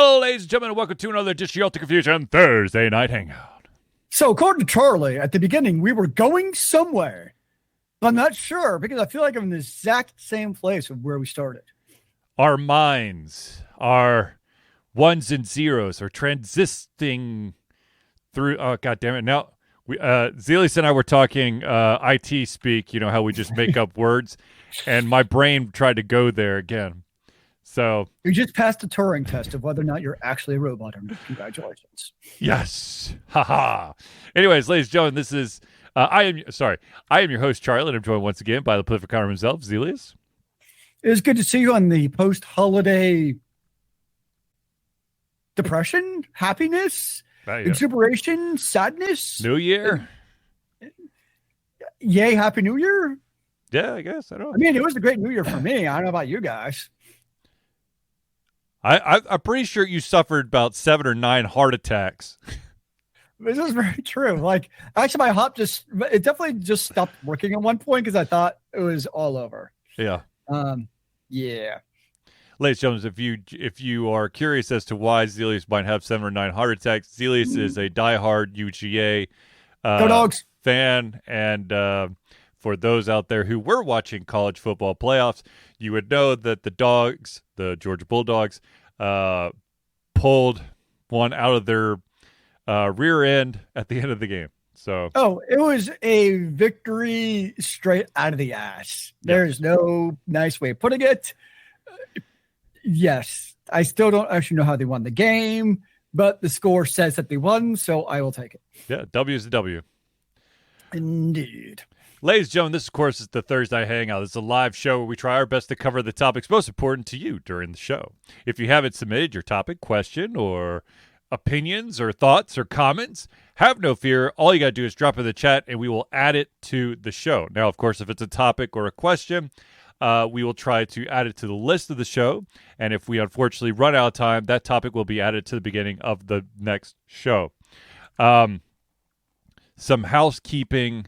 Hello, ladies and gentlemen, and welcome to another edition of the Confusion Thursday Night Hangout. So, according to Charlie, at the beginning, we were going somewhere, but I'm not sure because I feel like I'm in the exact same place of where we started. Our minds, our ones and zeros are transisting through. Oh, God damn it. Now, Zealeus and I were talking IT speak, you know, how we just make up words, and my brain tried to go there again. So you just passed the Turing test of whether or not you're actually a robot. Congratulations. Yes. Haha. Anyways, ladies and gentlemen, this is I am your host, Charlie, and I'm joined once again by the prolific counter himself, Zealeus. It is good to see you on the post-holiday depression, happiness, exuberation, sadness. New Year. Yay, Happy New Year. Yeah, I guess. I don't know. I mean, it was a great New Year for me. I don't know about you guys. I'm pretty sure you suffered about 7 or 9 heart attacks. This is very true. Like, actually, my heart it definitely just stopped working at one point because I thought it was all over. Yeah. Yeah. Ladies and gentlemen, if you are curious as to why Zealeus might have 7 or 9 heart attacks, Zealeus is a diehard UGA Go Dogs fan, and for those out there who were watching college football playoffs, you would know that the Dogs, the Georgia Bulldogs, pulled one out of their rear end at the end of the game. So, it was a victory straight out of the ass. There's no nice way of putting it. Yes, I still don't actually know how they won the game, but the score says that they won, so I will take it. Yeah, W is a W. Indeed. Ladies and gentlemen, this, of course, is the Thursday Hangout. It's a live show where we try our best to cover the topics most important to you during the show. If you haven't submitted your topic, question, or opinions, or thoughts, or comments, have no fear. All you got to do is drop it in the chat, and we will add it to the show. Now, of course, if it's a topic or a question, we will try to add it to the list of the show. And if we unfortunately run out of time, that topic will be added to the beginning of the next show. Some housekeeping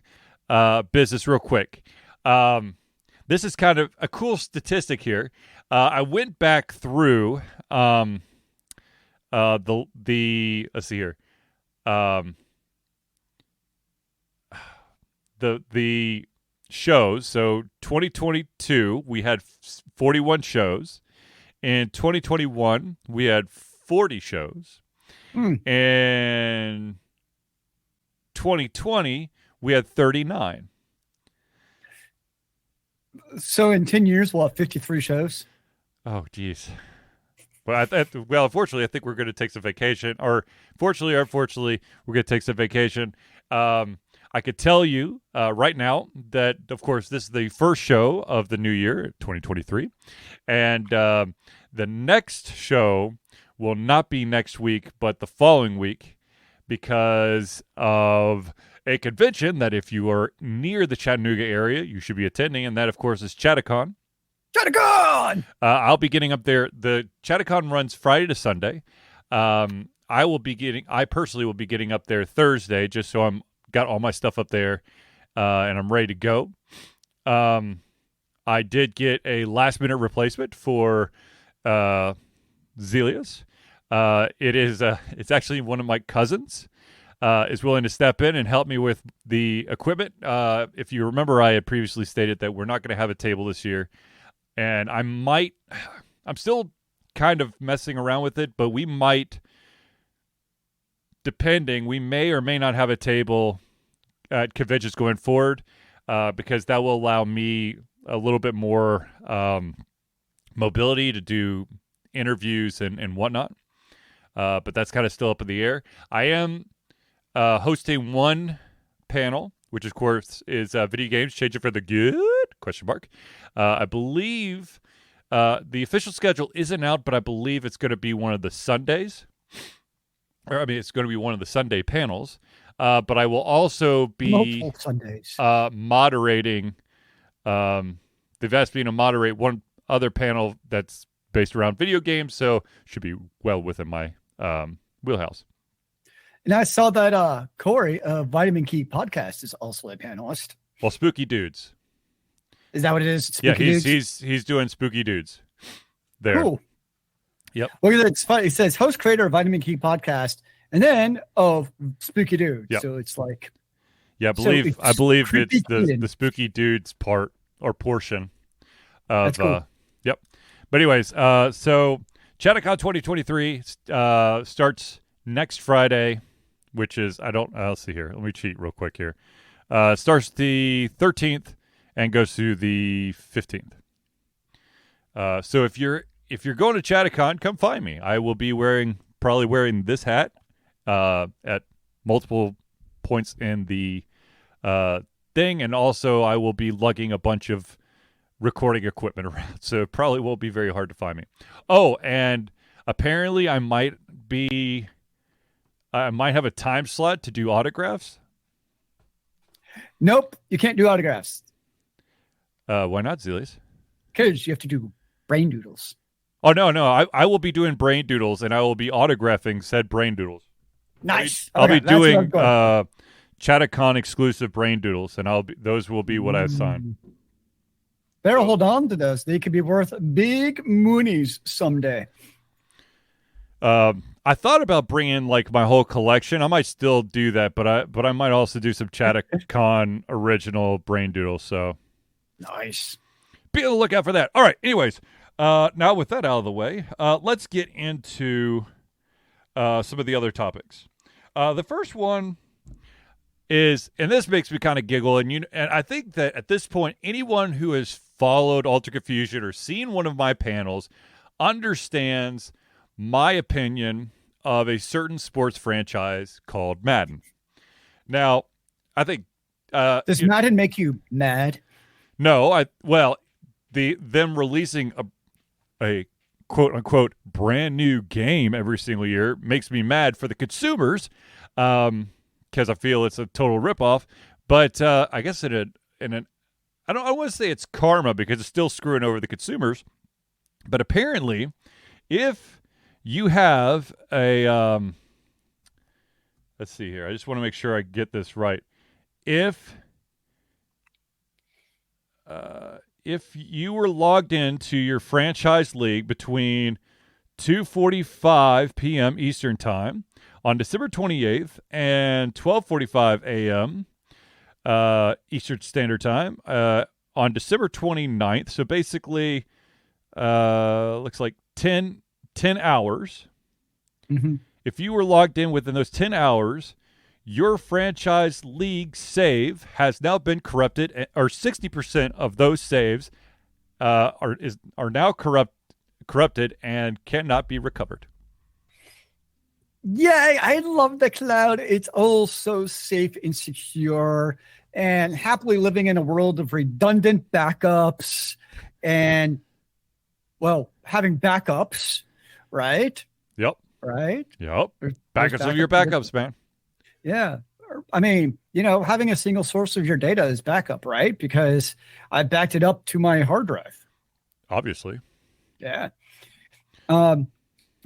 business real quick. This is kind of a cool statistic here. I went back through let's see here. The shows. So 2022 we had 41 shows. In 2021 we had 40 shows. And 2020 we had 39. So in 10 years, we'll have 53 shows. Oh, geez. Well, unfortunately, I think we're going to take some vacation. Or fortunately or unfortunately, we're going to take some vacation. I could tell you right now that, of course, this is the first show of the new year, 2023. And the next show will not be next week, but the following week because of a convention that if you are near the Chattanooga area, you should be attending, and that, of course, is ChattaCon. ChattaCon! I'll be getting up there. The ChattaCon runs Friday to Sunday. I personally will be getting up there Thursday, just so I'm got all my stuff up there, and I'm ready to go. I did get a last-minute replacement for Zealeus. It's actually one of my cousins. Is willing to step in and help me with the equipment. If you remember, I had previously stated that we're not going to have a table this year. And I'm still kind of messing around with it, but we might, we may or may not have a table at conventions going forward because that will allow me a little bit more mobility to do interviews and whatnot. But that's kind of still up in the air. I am hosting one panel, which of course is video games changing for the good? ? I believe the official schedule isn't out, but I believe it's going to be one of the Sundays. It's going to be one of the Sunday panels. But I will also be moderating. They've asked me to moderate one other panel that's based around video games, so should be well within my wheelhouse. And I saw that Corey of Vitamin Key Podcast is also a panelist. Well, Spooky Dudes. Is that what it is? Spooky Dudes? He's doing Spooky Dudes there. Cool. Yep. Look at that. It's funny. It says host creator of Vitamin Key podcast, and then Spooky Dude. Yep. So it's like, yeah, I believe it's the Spooky Dude's part or portion of That's cool. Yep. But anyways, so ChattaCon 2023 starts next Friday, which is I'll see here. Let me cheat real quick here. Starts the 13th and goes through the 15th. So if you're going to ChattaCon, come find me. I will be probably wearing this hat at multiple points in the thing, and also I will be lugging a bunch of recording equipment around, so it probably won't be very hard to find me. Oh, and apparently I might have a time slot to do autographs. Nope, you can't do autographs. Why not, Zealeus? Because you have to do brain doodles. Oh, no. I will be doing brain doodles, and I will be autographing said brain doodles. Nice. I'll be doing ChattaCon exclusive brain doodles, and those will be what I sign. Better hold on to those. They could be worth big moonies someday. I thought about bringing like my whole collection. I might still do that, but I might also do some ChattaCon original brain doodles. So nice. Be on the lookout for that. All right. Anyways, now with that out of the way, let's get into some of the other topics. The first one is, and this makes me kind of giggle, and I think that at this point, anyone who has followed Ultra Confusion or seen one of my panels understands my opinion of a certain sports franchise called Madden. Now, I think does Madden make you mad? No, them releasing a quote unquote brand new game every single year makes me mad for the consumers, because I feel it's a total ripoff. But I guess I don't want to say it's karma because it's still screwing over the consumers. But apparently, if you have a let's see here. I just want to make sure I get this right. If you were logged into your franchise league between 2:45 p.m. Eastern Time on December 28th and 12:45 a.m. Eastern Standard Time on December 29th, so basically looks like 10 hours. Mm-hmm. If you were logged in within those 10 hours, your franchise league save has now been corrupted, or 60% of those saves are now corrupted and cannot be recovered. Yeah, I love the cloud. It's all so safe and secure, and happily living in a world of redundant backups and, well, having backups, right? Yep. Right? Yep. Backups of your backups, man. Yeah. I mean, having a single source of your data is backup, right? Because I backed it up to my hard drive. Obviously. Yeah. But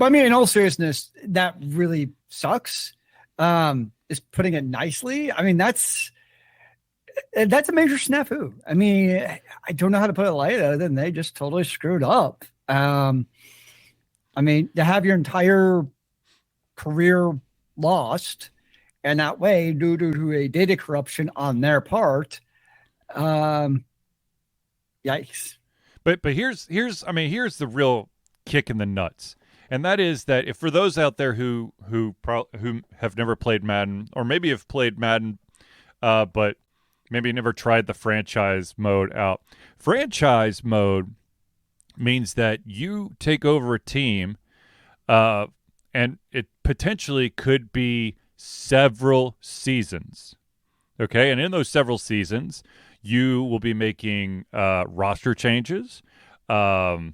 I mean, in all seriousness, that really sucks. Is putting it nicely. I mean, that's a major snafu. I mean, I don't know how to put it light other than they just totally screwed up. I mean, to have your entire career lost, and that way, due to a data corruption on their part, yikes. But here's the real kick in the nuts, and that is that if for those out there who have never played Madden, or maybe have played Madden, but maybe never tried the franchise mode out. Franchise mode means that you take over a team, and it potentially could be several seasons. Okay, and in those several seasons, you will be making roster changes, your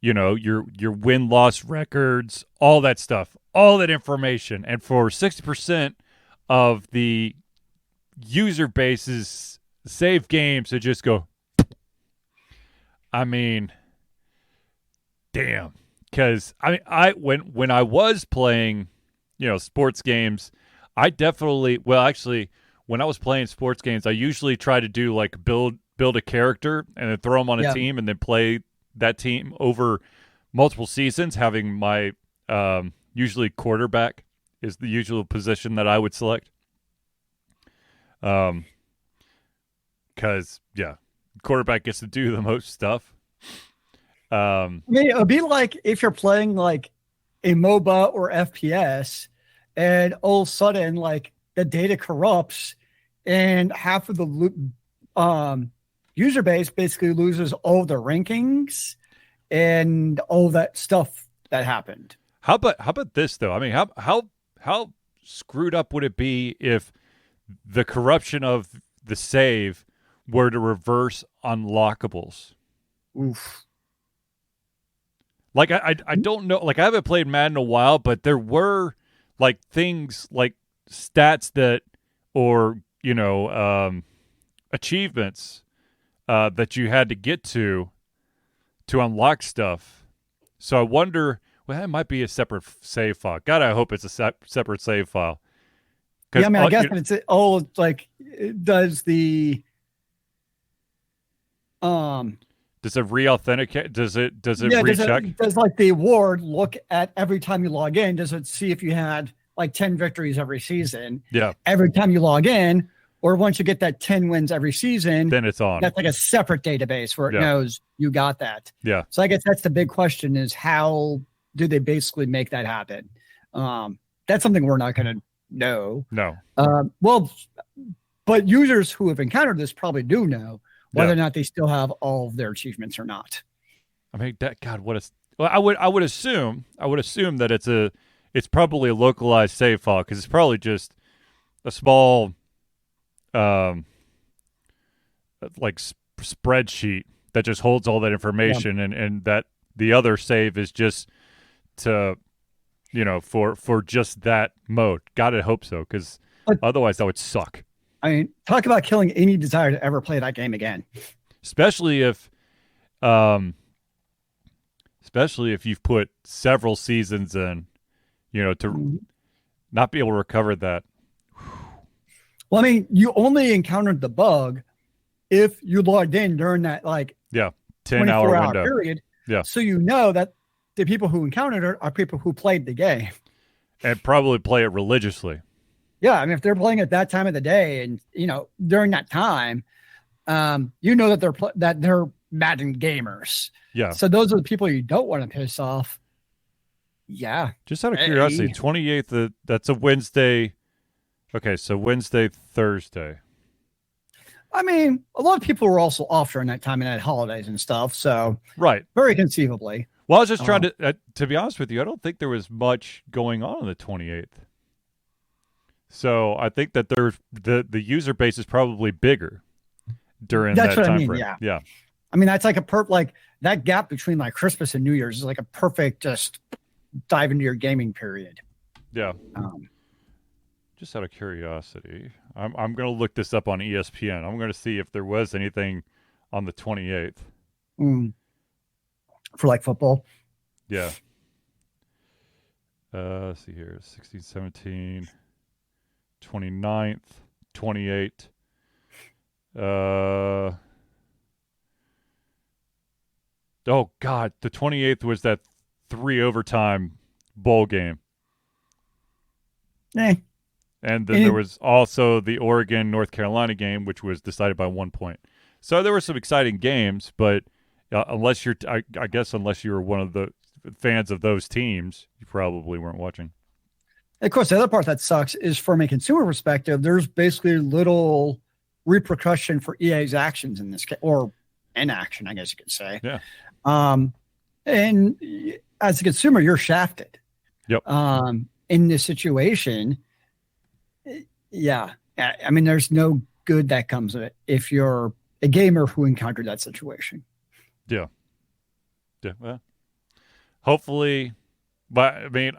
win-loss records, all that stuff, all that information. And for 60% of the user base's save games to just go, I mean, damn. Because when I was playing, sports games, I definitely, when I was playing sports games, I usually try to do like build a character and then throw them on a team and then play that team over multiple seasons, having my usually quarterback is the usual position that I would select. Because quarterback gets to do the most stuff. I mean, it would be like if you're playing like a MOBA or FPS, and all of a sudden, like the data corrupts, and half of the user base basically loses all the rankings and all that stuff that happened. How about this though? I mean, how screwed up would it be if the corruption of the save were to reverse unlockables? Oof. Like I don't know. Like I haven't played Madden in a while, but there were like things like stats that, or achievements that you had to get to unlock stuff. So I wonder. Well, that might be a separate save file. God, I hope it's a separate save file. Yeah, I mean, I guess it's like does the does it re-authenticate? Does it recheck? Does like the award look at every time you log in? Does it see if you had like 10 victories every season? Yeah. Every time you log in, or once you get that 10 wins every season, then it's on. That's like a separate database where it knows you got that. Yeah. So I guess that's the big question: is how do they basically make that happen? That's something we're not going to know. No. Well, but users who have encountered this probably do know whether or not they still have all of their achievements or not. I mean, I would assume that it's probably a localized save file, because it's probably just a small like spreadsheet that just holds all that information, and that the other save is just to for just that mode. Gotta hope so, because otherwise that would suck. I mean, talk about killing any desire to ever play that game again. Especially if you've put several seasons in, to not be able to recover that. Well, I mean, you only encountered the bug if you logged in during that 10-hour window period. Yeah. So that the people who encountered it are people who played the game. And probably play it religiously. Yeah, I mean, if they're playing at that time of the day, and during that time, that they're Madden gamers. Yeah. So those are the people you don't want to piss off. Yeah. Just out of curiosity, 28th. That's a Wednesday. Okay, so Wednesday, Thursday. I mean, a lot of people were also off during that time and had holidays and stuff. So right, very conceivably. Well, I was just trying to be honest with you, I don't think there was much going on the 28th. So I think that there's the user base is probably bigger during that time frame. Yeah. I mean, that's like like that gap between like Christmas and New Year's is like a perfect just dive into your gaming period. Yeah. Just out of curiosity, I'm going to look this up on ESPN. I'm going to see if there was anything on the 28th. For like football. Yeah. Let's see here. 16, 17, 29th, 28th. Oh, God. The 28th was that 3 overtime bowl game. And then there was also the Oregon-North Carolina game, which was decided by 1 point. So there were some exciting games, but unless you were one of the fans of those teams, you probably weren't watching. Of course, the other part that sucks is from a consumer perspective, there's basically little repercussion for EA's actions in this case, or inaction, I guess you could say. Yeah. And as a consumer, you're shafted. Yep. In this situation, yeah. I mean, there's no good that comes of it if you're a gamer who encountered that situation. Yeah. Yeah. Well, hopefully, but I mean,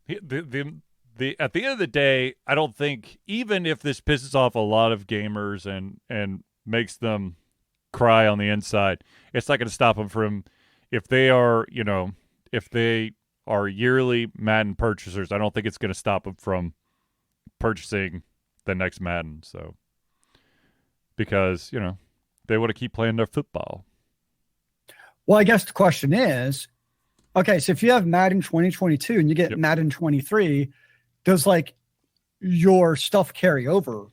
the at the end of the day, I don't think, even if this pisses off a lot of gamers and makes them cry on the inside, it's not going to stop them from, if they are yearly Madden purchasers, I don't think it's going to stop them from purchasing the next Madden. So, because, they want to keep playing their football. Well, I guess the question is, Okay, so if you have Madden 2022 and you get Madden 23, does like your stuff carry over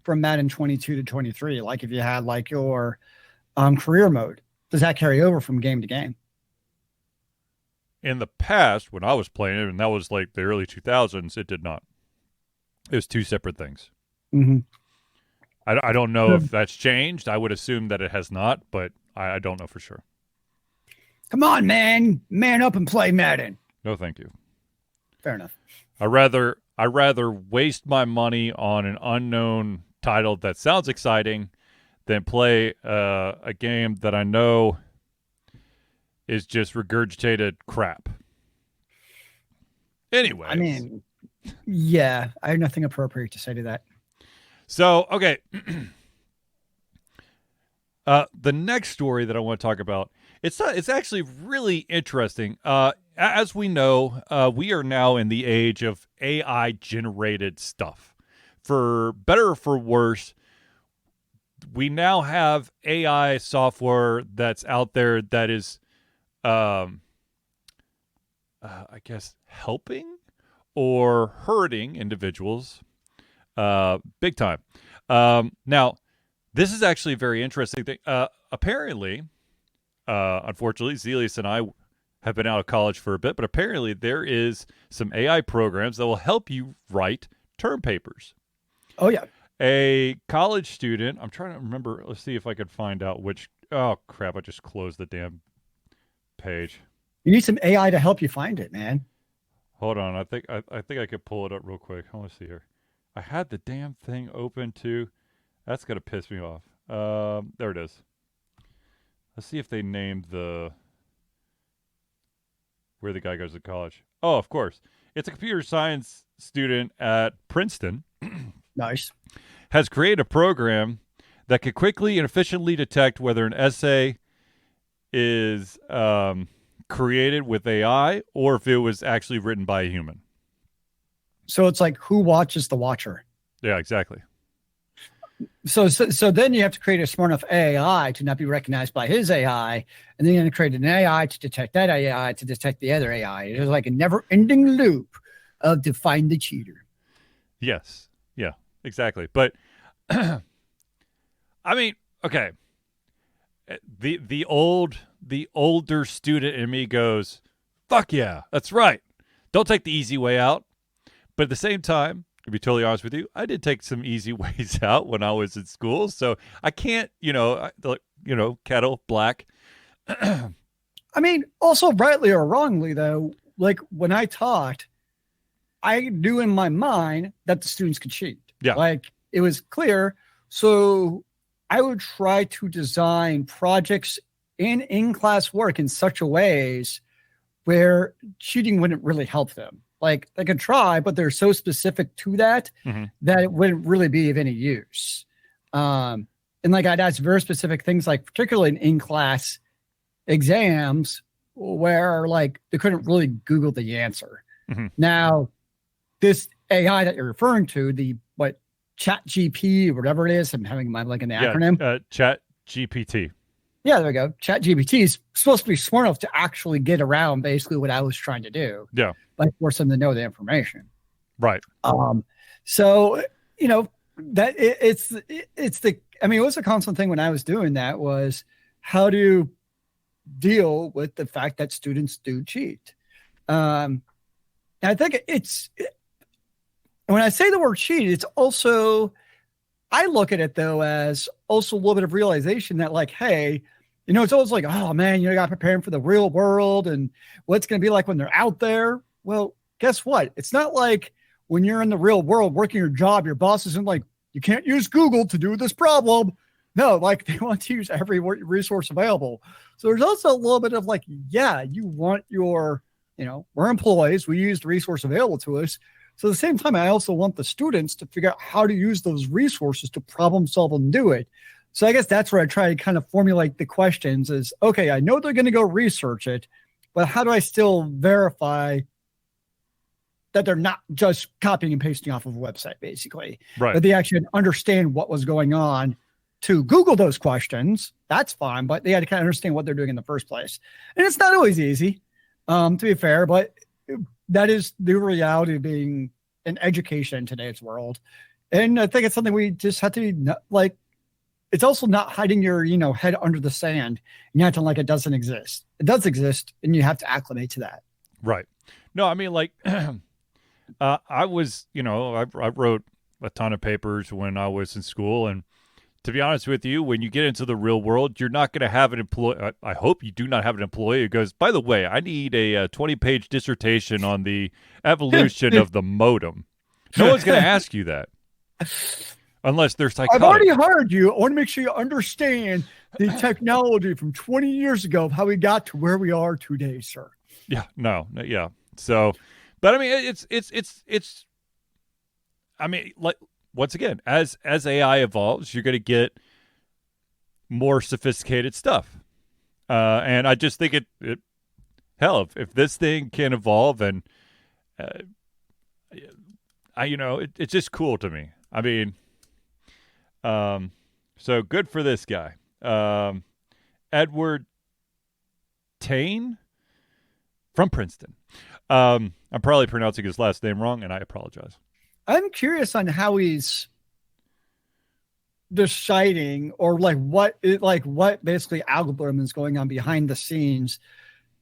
from Madden 22 to 23? Like if you had like your career mode, does that carry over from game to game? In the past, when I was playing it, and that was like the early 2000s, it did not. It was two separate things. Mm-hmm. I don't know if that's changed. I would assume that it has not, but I don't know for sure. Come on, man. Man up and play Madden. No, thank you. Fair enough. I rather waste my money on an unknown title that sounds exciting than play a game that I know is just regurgitated crap. Anyway, I mean, yeah, I have nothing appropriate to say to that. So, okay. The next story that I want to talk about, it's actually really interesting. As we know, we are now in the age of AI-generated stuff. For better or for worse, we now have AI software that's out there that is, I guess, helping or hurting individuals big time. Now, this is actually a very interesting thing. Apparently, unfortunately, Zealeus and I have been out of college for a bit, but apparently there is some AI programs that will help you write term papers. Oh, yeah. A college student, I'm trying to remember, let's see if I could find out which, oh, crap, I just closed the damn page. You need some AI to help you find it, man. Hold on, I think I could pull it up real quick. I want to see here. I had the damn thing open too. That's gonna piss me off. There it is. Let's see if they named where the guy goes to college. Oh, of course. It's a computer science student at Princeton. Nice. Has created a program that can quickly and efficiently detect whether an essay is created with AI or if it was actually written by a human. So it's like, who watches the watcher? Yeah, exactly. So then you have to create a smart enough AI to not be recognized by his AI, and then you're going to create an AI to detect that AI to detect the other AI. It's like a never-ending loop of to find the cheater. Yes. Yeah, exactly. But I mean, okay. The older student in me goes, fuck yeah, that's right. Don't take the easy way out. But at the same time, to be totally honest with you, I did take some easy ways out when I was in school. So I can't, kettle black. I mean, also rightly or wrongly, though, like when I taught, I knew in my mind that the students could cheat. Yeah. Like it was clear. So I would try to design projects in-class work in such a ways where cheating wouldn't really help them. Like they could try, but they're so specific to that that it wouldn't really be of any use. And like I'd ask very specific things, like particularly in-class exams where like they couldn't really Google the answer. Now, this AI that you're referring to, the ChatGPT, whatever it is, I'm having my like an acronym. ChatGPT. Yeah, there we go. ChatGPT is supposed to be smart enough to actually get around basically what I was trying to do. Yeah. Like force them to know the information. Right. So, that it's the, I mean, it was a constant thing when I was doing that was how to deal with the fact that students do cheat. And I think when I say the word cheat, it's also, I look at it though as also a little bit of realization that like, hey, it's always like, oh man, you got to prepare for the real world and what's going to be like when they're out there. Well, guess what? It's not like when you're in the real world working your job, your boss isn't like, you can't use Google to do this problem. No, like they want to use every resource available. So there's also a little bit of like, yeah, you want your, we're employees. We use the resource available to us. So at the same time, I also want the students to figure out how to use those resources to problem solve and do it. So I guess that's where I try to kind of formulate the questions is, okay, I know they're going to go research it, but how do I still verify that they're not just copying and pasting off of a website, basically? Right. That they actually understand what was going on to Google those questions. That's fine, but they had to kind of understand what they're doing in the first place. And it's not always easy, to be fair, but that is the reality of being an education in today's world. And I think it's something we just have to be like, it's also not hiding your, head under the sand and acting like it doesn't exist. It does exist, and you have to acclimate to that. Right. No, I mean, like, I was, I wrote a ton of papers when I was in school. And to be honest with you, when you get into the real world, you're not going to have an employee. I hope you do not have an employee who goes, by the way, I need a 20-page dissertation on the evolution of the modem. No one's going to ask you that. Unless they're psychotic. I've already heard you. I want to make sure you understand the technology from 20 years ago of how we got to where we are today, sir. Yeah, no, yeah. So, but I mean, it's. I mean, like, once again, as AI evolves, you're going to get more sophisticated stuff, and I just think it hell, if this thing can evolve, and it's just cool to me. I mean. So good for this guy. Edward Tane from Princeton. I'm probably pronouncing his last name wrong, and I apologize. I'm curious on how he's deciding, or what basically algorithm is going on behind the scenes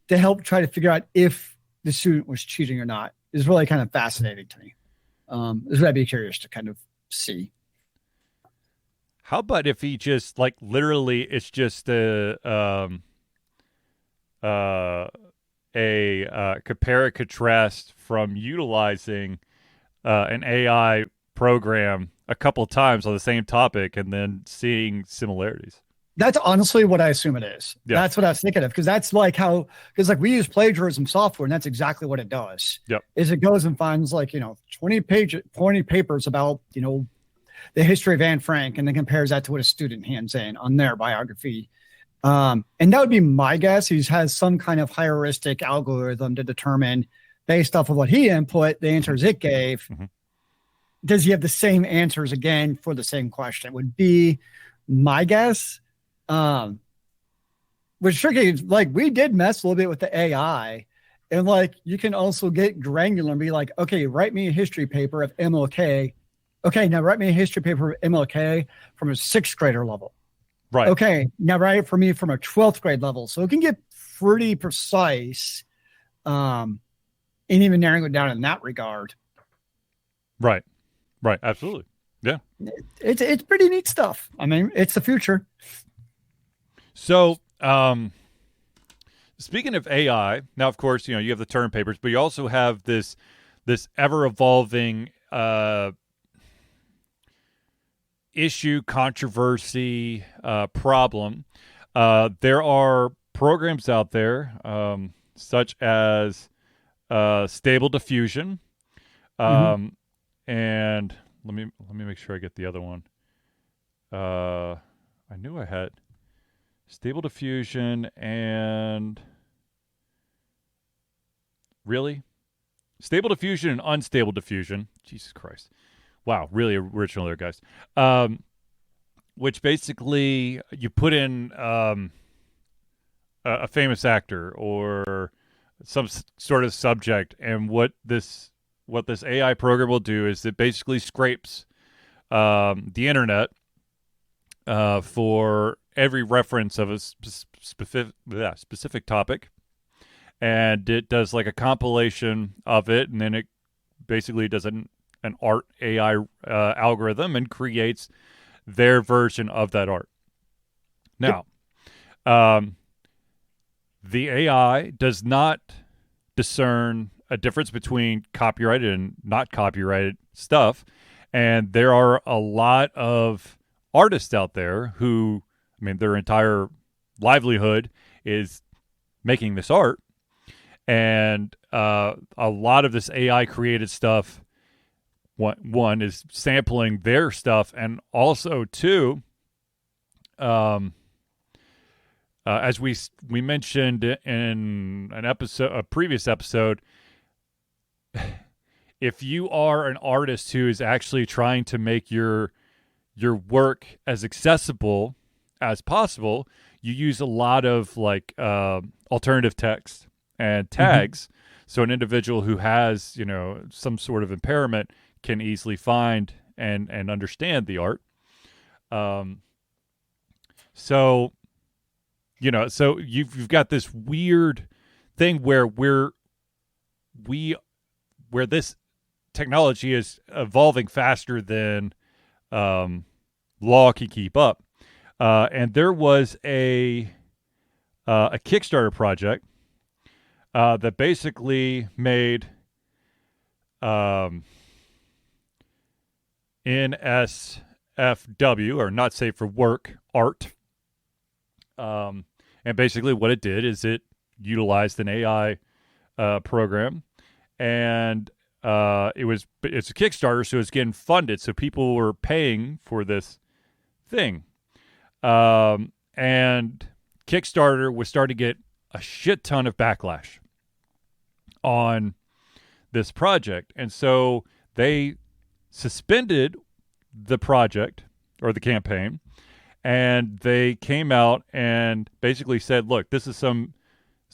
to help try to figure out if the student was cheating or not. Is really kind of fascinating to me. Is what I'd be curious to kind of see. How about if he just literally it's just a compare and contrast from utilizing an AI program a couple times on the same topic and then seeing similarities? That's honestly what I assume it is. Yeah. That's what I was thinking of, because that's because we use plagiarism software, and that's exactly what it does. Yep. Is it goes and finds 20 papers about the history of Anne Frank, and then compares that to what a student hands in on their biography. And that would be my guess. He has some kind of heuristic algorithm to determine, based off of what he input, the answers it gave. Mm-hmm. Does he have the same answers again for the same question? Would be my guess. Which tricky, we did mess a little bit with the AI, and you can also get granular and be like, okay, write me a history paper of MLK. Okay, now write me a history paper of MLK from a 6th grader level. Right. Okay, now write it for me from a 12th grade level. So it can get pretty precise, and even narrowing it down in that regard. Right. Right. Absolutely. Yeah. It's pretty neat stuff. I mean, it's the future. So, speaking of AI, now of course, you have the term papers, but you also have this ever evolving issue, controversy, problem. There are programs out there, such as Stable Diffusion, and let me make sure I get the other one. I knew I had Stable Diffusion and really Stable Diffusion and Unstable Diffusion. Jesus Christ. Wow, really original there, guys. Which basically you put in a famous actor or some sort of subject, and what this AI program will do is it basically scrapes the internet for every reference of a specific topic, and it does a compilation of it, and then it basically does an art AI algorithm and creates their version of that art. Now, the AI does not discern a difference between copyrighted and not copyrighted stuff, and there are a lot of artists out there who, their entire livelihood is making this art, and a lot of this AI created stuff, one is sampling their stuff, and also two, as we mentioned in a previous episode, if you are an artist who is actually trying to make your your work as accessible as possible, you use a lot of like alternative text and tags. So an individual who has, some sort of impairment can easily find and understand the art. So you've got this weird thing where this technology is evolving faster than law can keep up. And there was a Kickstarter project that basically made NSFW, or not safe for work, art. And basically what it did is it utilized an AI program, and it's a Kickstarter, so it's getting funded. So people were paying for this thing. And Kickstarter was starting to get a shit ton of backlash on this project. And so they suspended the project or the campaign, and they came out and basically said, look, this is some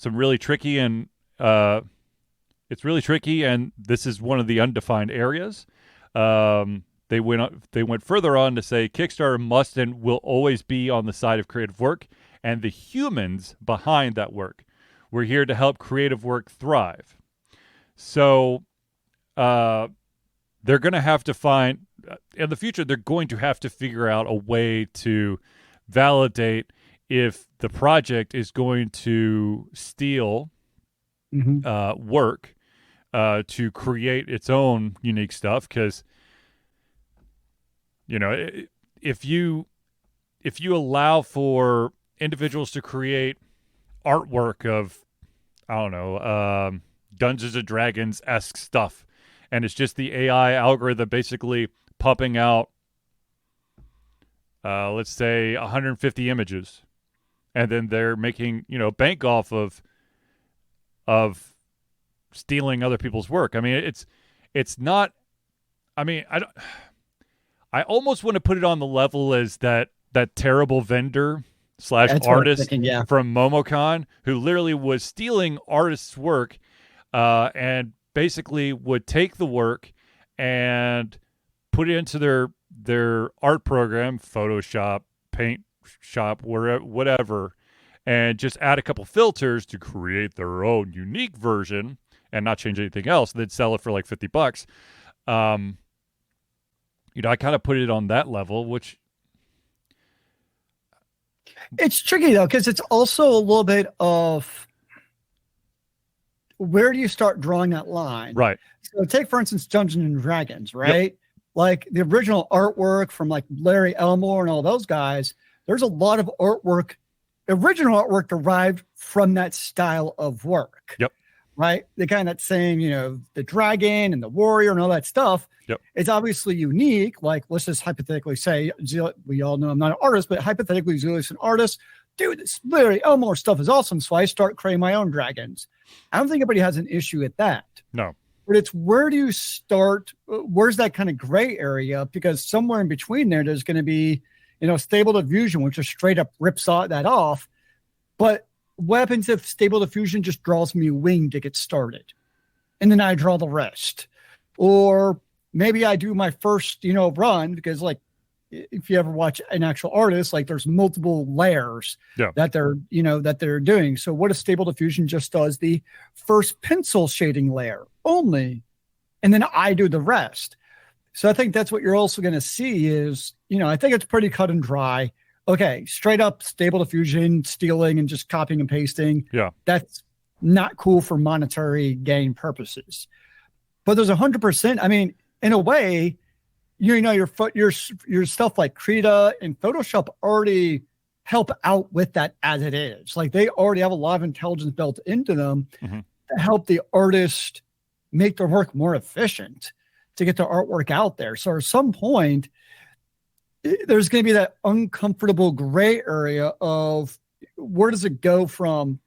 really tricky, and it's really tricky, and this is one of the undefined areas. They went further on to say Kickstarter must and will always be on the side of creative work and the humans behind that work. We're here to help creative work thrive. So they're going to have to find, in the future, they're going to have to figure out a way to validate if the project is going to steal work to create its own unique stuff. Because if you allow for individuals to create artwork of, I don't know, Dungeons and Dragons-esque stuff, and it's just the AI algorithm basically pumping out, let's say, 150 images, and then they're making, bank off of stealing other people's work. I mean, it's not. I mean, I almost want to put it on the level as that terrible vendor / artist from MomoCon who literally was stealing artists' work, and basically would take the work and put it into their art program, Photoshop, Paint Shop, whatever, and just add a couple filters to create their own unique version and not change anything else. They'd sell it for like $50. I kind of put it on that level, which it's tricky though, because it's also a little bit of where do you start drawing that line? Right. So take, for instance, Dungeons and Dragons, right? Yep. Like the original artwork from like Larry Elmore and all those guys, there's a lot of original artwork derived from that style of work. Yep. Right? The kind of that same, the dragon and the warrior and all that stuff. Yep. It's obviously unique. Like, let's just hypothetically say, we all know I'm not an artist, but hypothetically, Zealeus an artist. Dude, this Larry Elmore stuff is awesome. So I start creating my own dragons. I don't think anybody has an issue with that. No. But it's where do you start? Where's that kind of gray area? Because somewhere in between there's going to be, Stable Diffusion, which just straight up rips that off. But what happens if Stable Diffusion just draws me a wing to get started? And then I draw the rest. Or maybe I do my first, run, because like if you ever watch an actual artist, like there's multiple layers that they're doing. So what if Stable Diffusion just does the first pencil shading layer only, and then I do the rest? So I think that's what you're also going to see is, I think it's pretty cut and dry. Okay, straight up Stable Diffusion, stealing and just copying and pasting. Yeah. That's not cool for monetary gain purposes. But there's 100%. I mean, in a way, your stuff like Krita and Photoshop already help out with that as it is. Like they already have a lot of intelligence built into them to help the artist make their work more efficient to get their artwork out there. So at some point, there's going to be that uncomfortable gray area of where does it go from,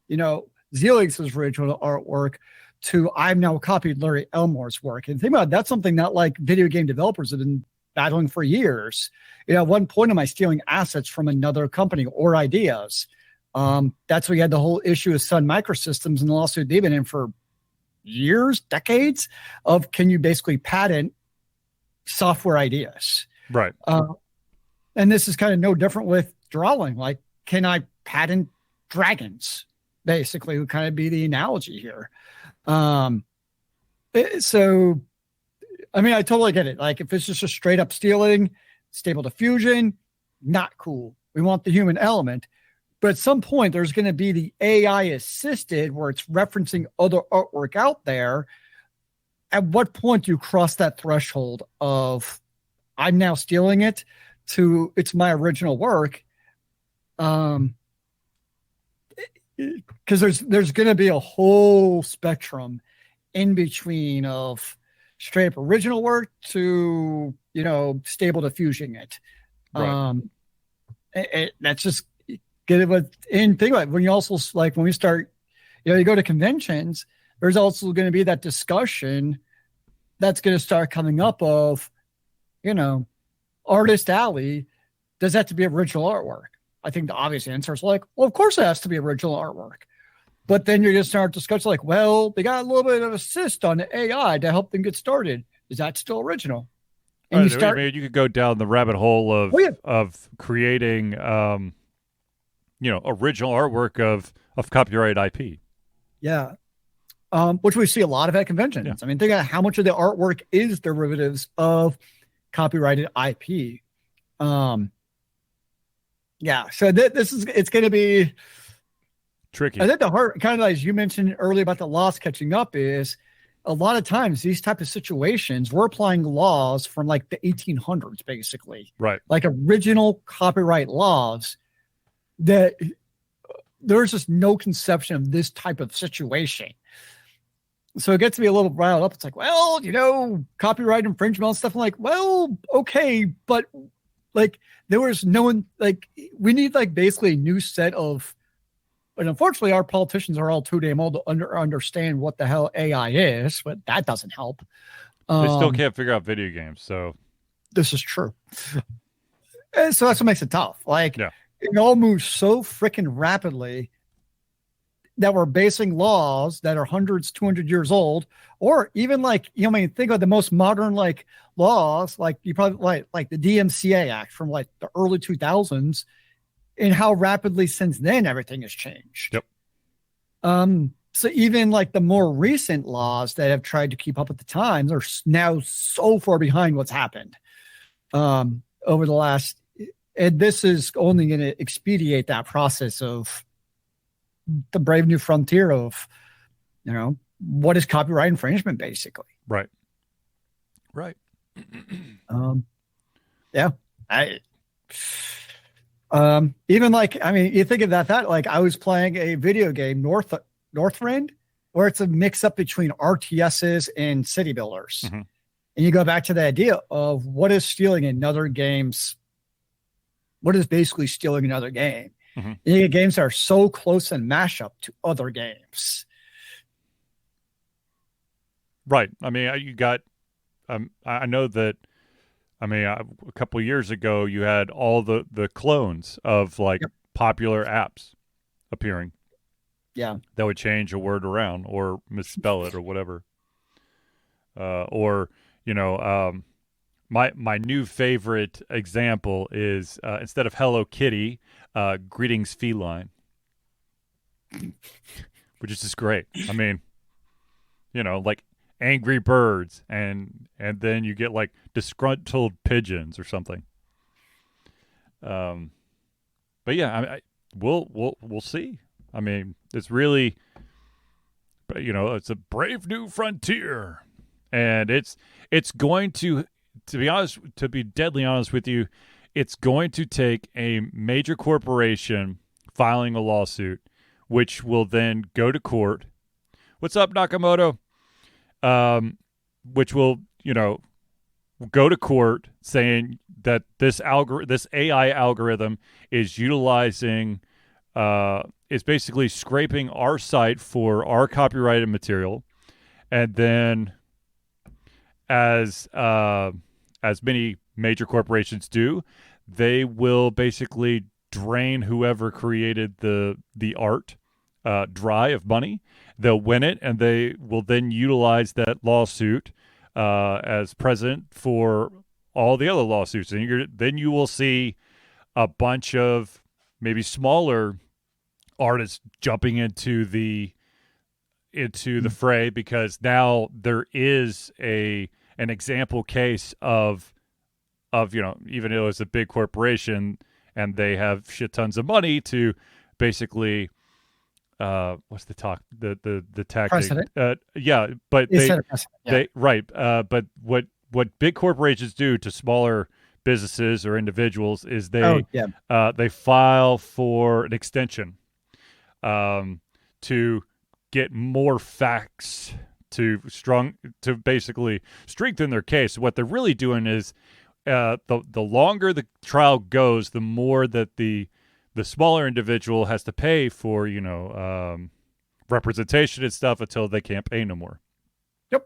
Zealeus' original artwork to I've now copied Larry Elmore's work. And think about it, that's something that like video game developers have been battling for years. At one point, am I stealing assets from another company or ideas? That's where you had the whole issue of Sun Microsystems and the lawsuit they've been in for years, decades, of can you basically patent software ideas? Right. And this is kind of no different with drawing. Like, can I patent dragons? Basically, would kind of be the analogy here. So, I mean, I totally get it. Like, if it's just a straight up stealing, stable diffusion, not cool. We want the human element. But at some point, there's going to be the AI assisted where it's referencing other artwork out there. At what point do you cross that threshold of I'm now stealing it to it's my original work? Because there's going to be a whole spectrum in between of straight up original work to, stable diffusing it. Right. That's just get it with and think about it, when you also like when we start, you go to conventions, there's also going to be that discussion that's going to start coming up of, Artist Alley, does that have to be original artwork? I think the obvious answer is like, well, of course it has to be original artwork. But then you're going to start discussing like, well, they got a little bit of assist on the AI to help them get started. Is that still original? And you start. You could go down the rabbit hole of creating, original artwork of copyright IP. Yeah. Which we see a lot of at conventions. Yeah. I mean, think about how much of the artwork is derivatives of copyrighted IP. Yeah. So it's going to be tricky. I think the hard, kind of as you mentioned earlier about the laws catching up, is a lot of times these type of situations, we're applying laws from like the 1800s, basically. Right. Like original copyright laws that there's just no conception of this type of situation. So it gets to be a little riled up. It's like, well, copyright infringement and stuff. I'm like, well, okay, but like there was no one, like we need like basically a new set of, but unfortunately our politicians are all too damn old to understand what the hell AI is, but that doesn't help. They still can't figure out video games. So this is true. And so that's what makes it tough. Like, yeah. It all moves so freaking rapidly that we're basing laws that are hundreds, 200 years old, or even like, think of the most modern like laws, like you probably like the DMCA Act from like the early 2000s, and how rapidly since then everything has changed. Yep. So even like the more recent laws that have tried to keep up with the times are now so far behind what's happened over the last. And this is only going to expedite that process of the brave new frontier of, what is copyright infringement, basically. Right. Right. Yeah. Even like, I mean, you think of that like I was playing a video game, Northrend, where it's a mix up between RTSs and city builders. Mm-hmm. And you go back to the idea of what is stealing another game's, what is basically stealing another game. Mm-hmm. You get games that are so close in mashup to other games. Right. I mean, you got, I know that, a couple of years ago, you had all the clones of like popular apps appearing. Yeah. That would change a word around or misspell it or whatever. My new favorite example is instead of Hello Kitty, Greetings Feline, which is just great. I mean, like Angry Birds, and then you get like disgruntled pigeons or something. But yeah, we'll see. I mean, it's really, it's a brave new frontier, and it's going to be honest, to be deadly honest with you, it's going to take a major corporation filing a lawsuit, which will then go to court. What's up, Nakamoto? Which will, go to court saying that this AI algorithm is utilizing, is basically scraping our site for our copyrighted material, and then as many major corporations do. They will basically drain whoever created the art dry of money. They'll win it, and they will then utilize that lawsuit as precedent for all the other lawsuits. And then you will see a bunch of maybe smaller artists jumping into the fray, because now there is an example case of even though it's a big corporation and they have shit tons of money to basically what's the tactic? Precedent. Yeah, but but what big corporations do to smaller businesses or individuals is they file for an extension to get more facts to basically strengthen their case. What they're really doing is the longer the trial goes, the more that the smaller individual has to pay for representation and stuff until they can't pay no more. Yep.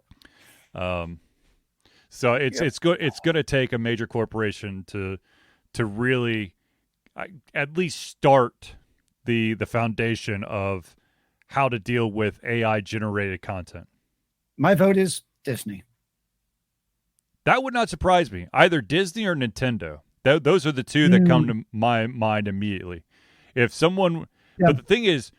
So it's going to take a major corporation to really at least start the foundation of how to deal with AI generated content. My vote is Disney. That would not surprise me. Either Disney or Nintendo. Those are the two that come to my mind immediately. If someone, but the thing is,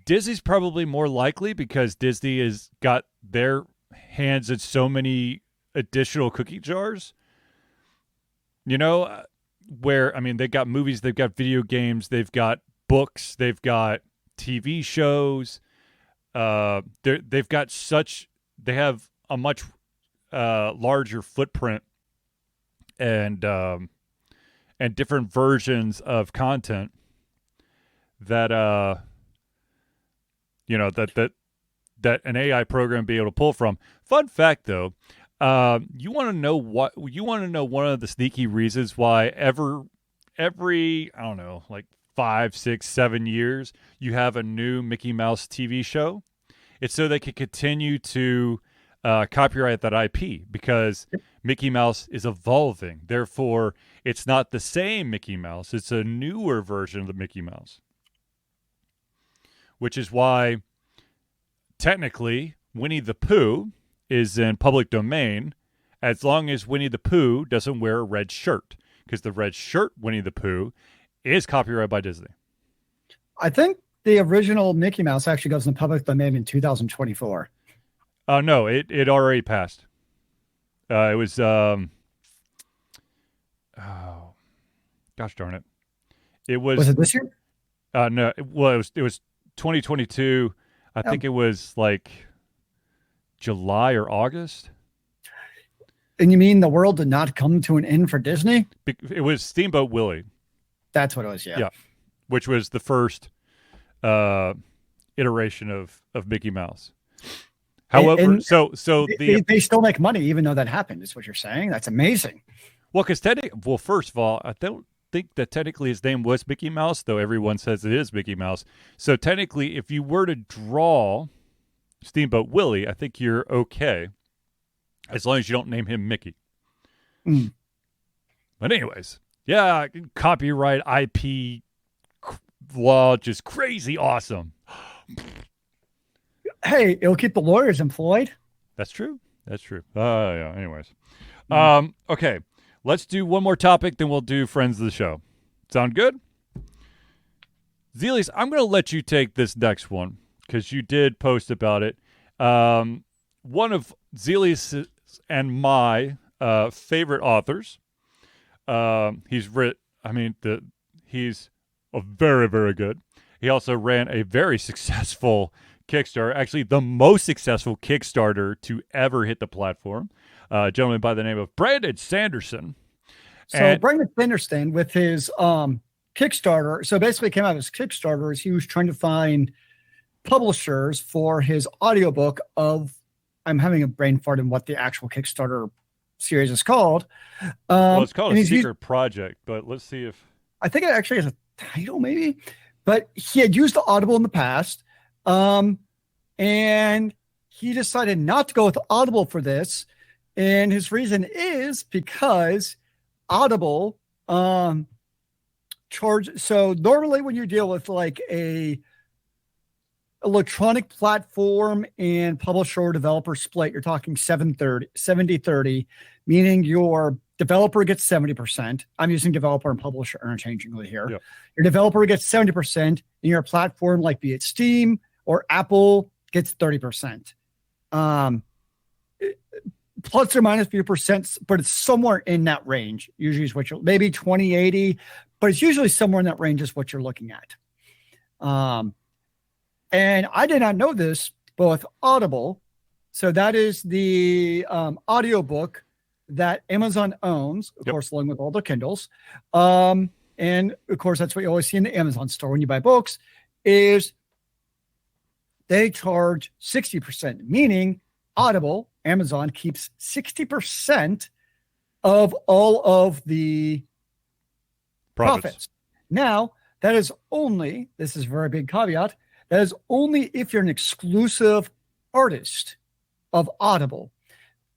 Disney's probably more likely because Disney has got their hands in so many additional cookie jars. Where, I mean, they've got movies, they've got video games, they've got books, they've got TV shows. They have a much larger footprint and different versions of content that that an AI program would be able to pull from. Fun fact, though, you want to know one of the sneaky reasons why every I don't know, like 5, 6, 7 years you have a new Mickey Mouse TV show? It's so they can continue to copyright that IP, because Mickey Mouse is evolving. Therefore, it's not the same Mickey Mouse. It's a newer version of the Mickey Mouse. Which is why, technically, Winnie the Pooh is in public domain as long as Winnie the Pooh doesn't wear a red shirt. Because the red shirt Winnie the Pooh is copyrighted by Disney. I think the original Mickey Mouse actually goes in the public domain in 2024. No, it already passed. It was gosh darn it. Was it this year? No, it was 2022. I think it was like July or August. And you mean the world did not come to an end for Disney? It was Steamboat Willie. That's what it was, yeah. Yeah, which was the first iteration of Mickey Mouse. However, they still make money even though that happened, is what you're saying? That's amazing. Well, because first of all, I don't think that technically his name was Mickey Mouse, though everyone says it is Mickey Mouse. So technically, if you were to draw Steamboat Willie, I think you're okay, as long as you don't name him Mickey. Mm. But anyways, yeah, copyright IP law, just crazy awesome. Hey, it'll keep the lawyers employed. That's true. Yeah. Anyways, okay. Let's do one more topic, then we'll do friends of the show. Sound good? Zealeus, I'm going to let you take this next one because you did post about it. One of Zealeus and my favorite authors. He's a very, very good. He also ran a very successful Kickstarter, actually the most successful Kickstarter to ever hit the platform. A gentleman by the name of Brandon Sanderson. So Brandon Sanderson with his Kickstarter, so basically came out as Kickstarter as he was trying to find publishers for his audiobook of, I'm having a brain fart in what the actual Kickstarter series is called. It's called a secret project, but let's see if... I think it actually has a title maybe, but he had used the Audible in the past. And he decided not to go with Audible for this And his reason is because Audible charge. So normally when you deal with like a electronic platform and publisher or developer split, you're talking 70-30, meaning your developer gets 70%. I'm using developer and publisher interchangeably here. Yep. Your developer gets 70%, and your platform, like be it Steam or Apple, gets 30%. Plus or minus a few percent, but it's somewhere in that range. Usually is what you're, maybe 20-80, but it's usually somewhere in that range is what you're looking at. And I did not know this, but with Audible, so that is the audiobook that Amazon owns, of course, along with all their Kindles. And of course, that's what you always see in the Amazon store when you buy books, is they charge 60%, meaning Audible, Amazon keeps 60% of all of the profits. Now, that is only, this is a very big caveat, that is only if you're an exclusive artist of Audible.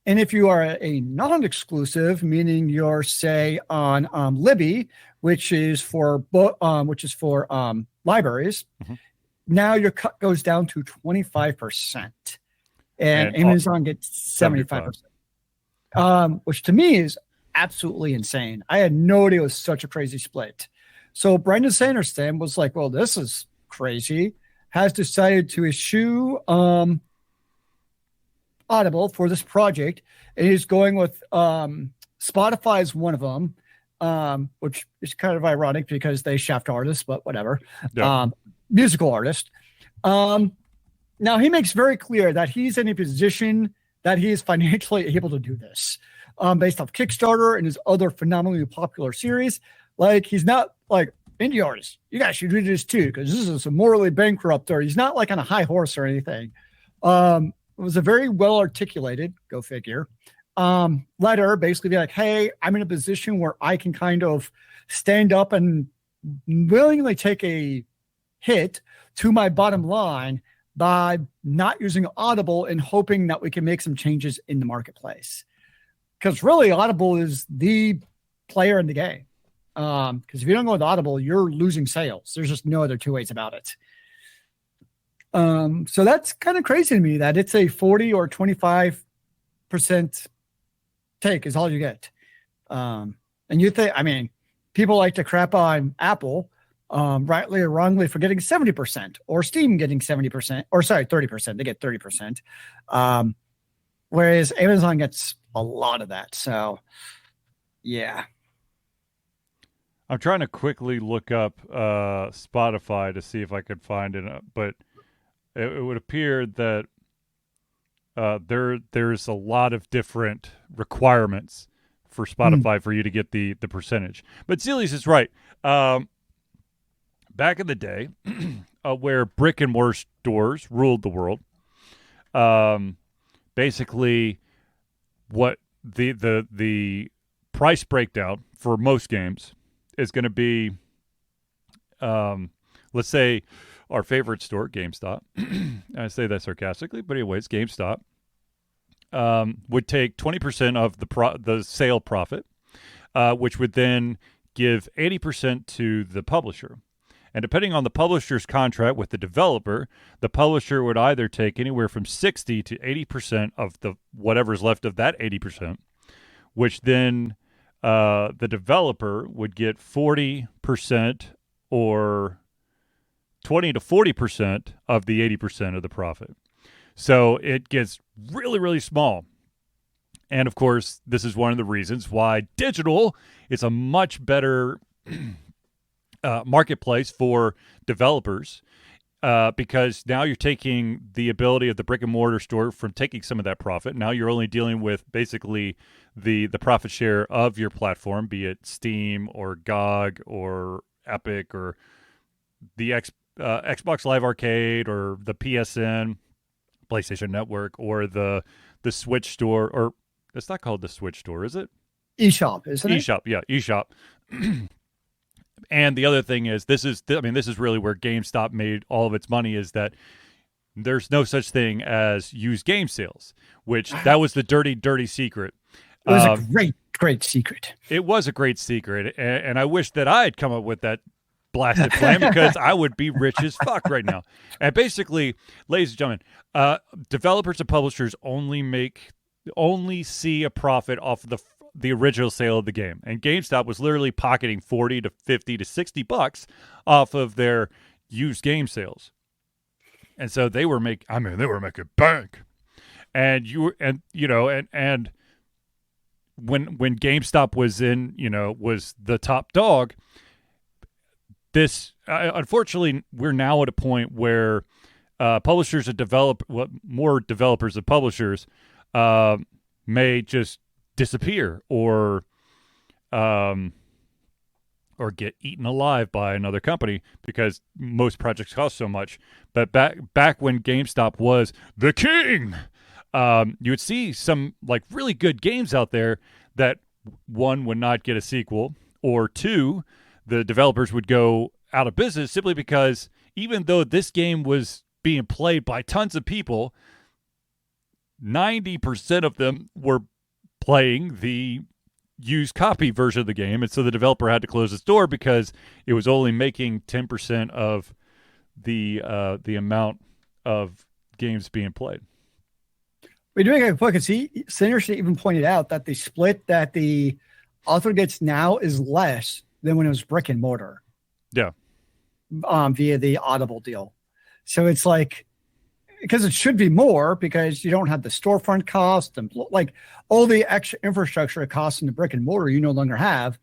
And if you are a non-exclusive, meaning you're, say, on Libby, which is for libraries, now your cut goes down to 25%, and Amazon gets 75%, which to me is absolutely insane. I had no idea it was such a crazy split. So Brandon Sanderson was like, "Well, this is crazy." Has decided to issue Audible for this project, and he's going with Spotify is one of them, which is kind of ironic because they shaft artists, but whatever. Yeah. Musical artist. Now he makes very clear that he's in a position that he is financially able to do this, based off Kickstarter and his other phenomenally popular series. Like, he's not like, indie artists, you guys should do this too, because this is a morally bankrupt, or he's not like on a high horse or anything. It was a very well articulated, go figure, letter, basically be like, hey, I'm in a position where I can kind of stand up and willingly take a hit to my bottom line by not using Audible and hoping that we can make some changes in the marketplace. Because really, Audible is the player in the game. Because if you don't go with Audible, you're losing sales. There's just no other two ways about it. So that's kind of crazy to me that it's a 40 or 25% take is all you get. And you think, I mean, people like to crap on Apple, rightly or wrongly, for getting 70%, or Steam getting 70%, or sorry, 30%. They get 30%. Whereas Amazon gets a lot of that. So, yeah. I'm trying to quickly look up Spotify to see if I could find it, but it would appear that there's a lot of different requirements for Spotify for you to get the percentage. But Zealeus is right. Back in the day, where brick and mortar stores ruled the world, basically what the price breakdown for most games is going to be, let's say our favorite store, GameStop. I say that sarcastically, but anyways, GameStop would take 20% of the sale profit, which would then give 80% to the publisher. And depending on the publisher's contract with the developer, the publisher would either take anywhere from 60 to 80% of the whatever's left of that 80%, which then the developer would get 40% or 20 to 40% of the 80% of the profit. So it gets really, really small. And of course, this is one of the reasons why digital is a much better marketplace for developers, because now you're taking the ability of the brick and mortar store from taking some of that profit. Now you're only dealing with basically the profit share of your platform, be it Steam or GOG or Epic or the Xbox Live Arcade or the PSN, PlayStation Network, or the Switch store, or it's not called the Switch store, is it? eShop, isn't it? eShop, yeah, eShop. And the other thing is, this is really where GameStop made all of its money, is that there's no such thing as used game sales, which that was the dirty secret. It was a great secret. It was a great secret, and I wish that I had come up with that blasted plan because I would be rich as fuck right now. And basically, ladies and gentlemen, developers and publishers only see a profit off of the original sale of the game, and GameStop was literally pocketing 40 to 50 to 60 bucks off of their used game sales. And so they were making bank. And when GameStop was the top dog, this unfortunately we're now at a point where publishers and more developers and publishers may just disappear or get eaten alive by another company because most projects cost so much. But back when GameStop was the king, you would see some like really good games out there that one would not get a sequel, or two, the developers would go out of business simply because even though this game was being played by tons of people, 90% of them were playing the used copy version of the game, and so the developer had to close its door because it was only making 10% of the amount of games being played. We do make a point because Sinister even pointed out that the split that the author gets now is less than when it was brick and mortar. Yeah. Via the Audible deal. So it's like, because it should be more because you don't have the storefront cost and like all the extra infrastructure costs in the brick and mortar you no longer have.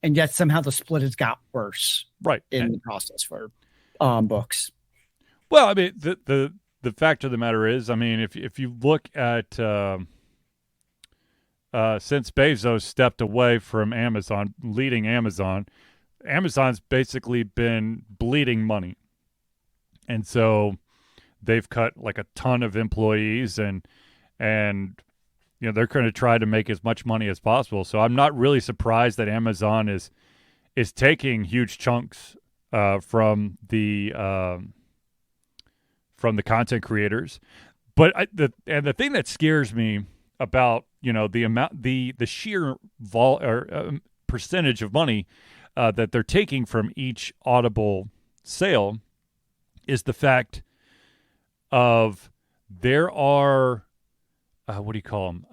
And yet somehow the split has got worse in the process for books. Well, I mean, the fact of the matter is, I mean, if you look at since Bezos stepped away from Amazon, leading Amazon's basically been bleeding money. And so they've cut like a ton of employees and they're going to try to make as much money as possible. So I'm not really surprised that Amazon is taking huge chunks from the content creators. But the thing that scares me about the sheer percentage of money that they're taking from each Audible sale is the fact of there are what do you call them?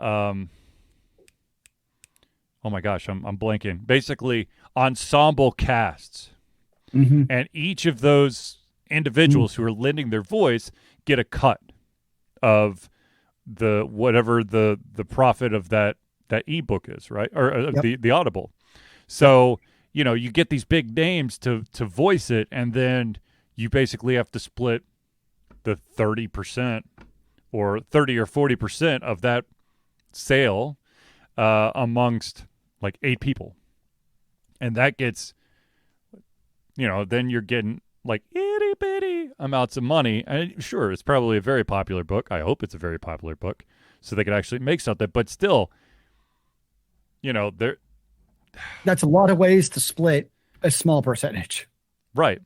Oh my gosh, I'm blanking. Basically, ensemble casts, and each of those individuals who are lending their voice get a cut of the profit of that ebook is, right? Or the Audible. So you get these big names to voice it, and then you basically have to split the 30% or 30 or 40% of that sale amongst like 8 people. And that gets, then you're getting like itty bitty amounts of money. And sure, it's probably a very popular book. I hope it's a very popular book so they could actually make something. But still, that's a lot of ways to split a small percentage. Right.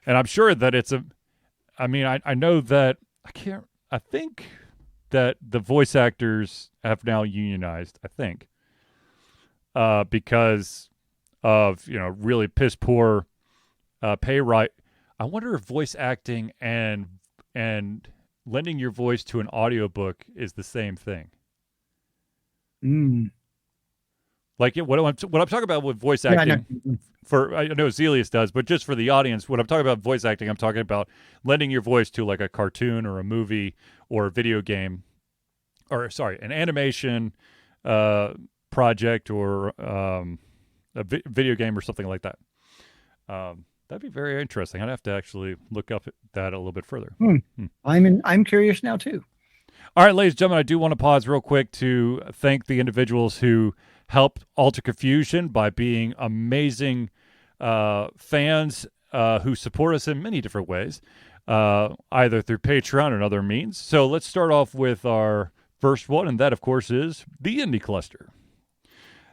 And I'm sure that I know that I think that the voice actors have now unionized, I think, because of, really piss poor pay right. I wonder if voice acting and lending your voice to an audiobook is the same thing. Like what I'm talking about with voice acting, I know Zealeus does, but just for the audience, when I'm talking about voice acting, I'm talking about lending your voice to like a cartoon or a movie or a video game, an animation project or a video game or something like that. That'd be very interesting. I'd have to actually look up that a little bit further. I'm curious now too. All right, ladies and gentlemen, I do want to pause real quick to thank the individuals who helped Alter Confusion by being amazing fans who support us in many different ways, either through Patreon and other means. So let's start off with our first one, and that, of course, is the Indie Cluster.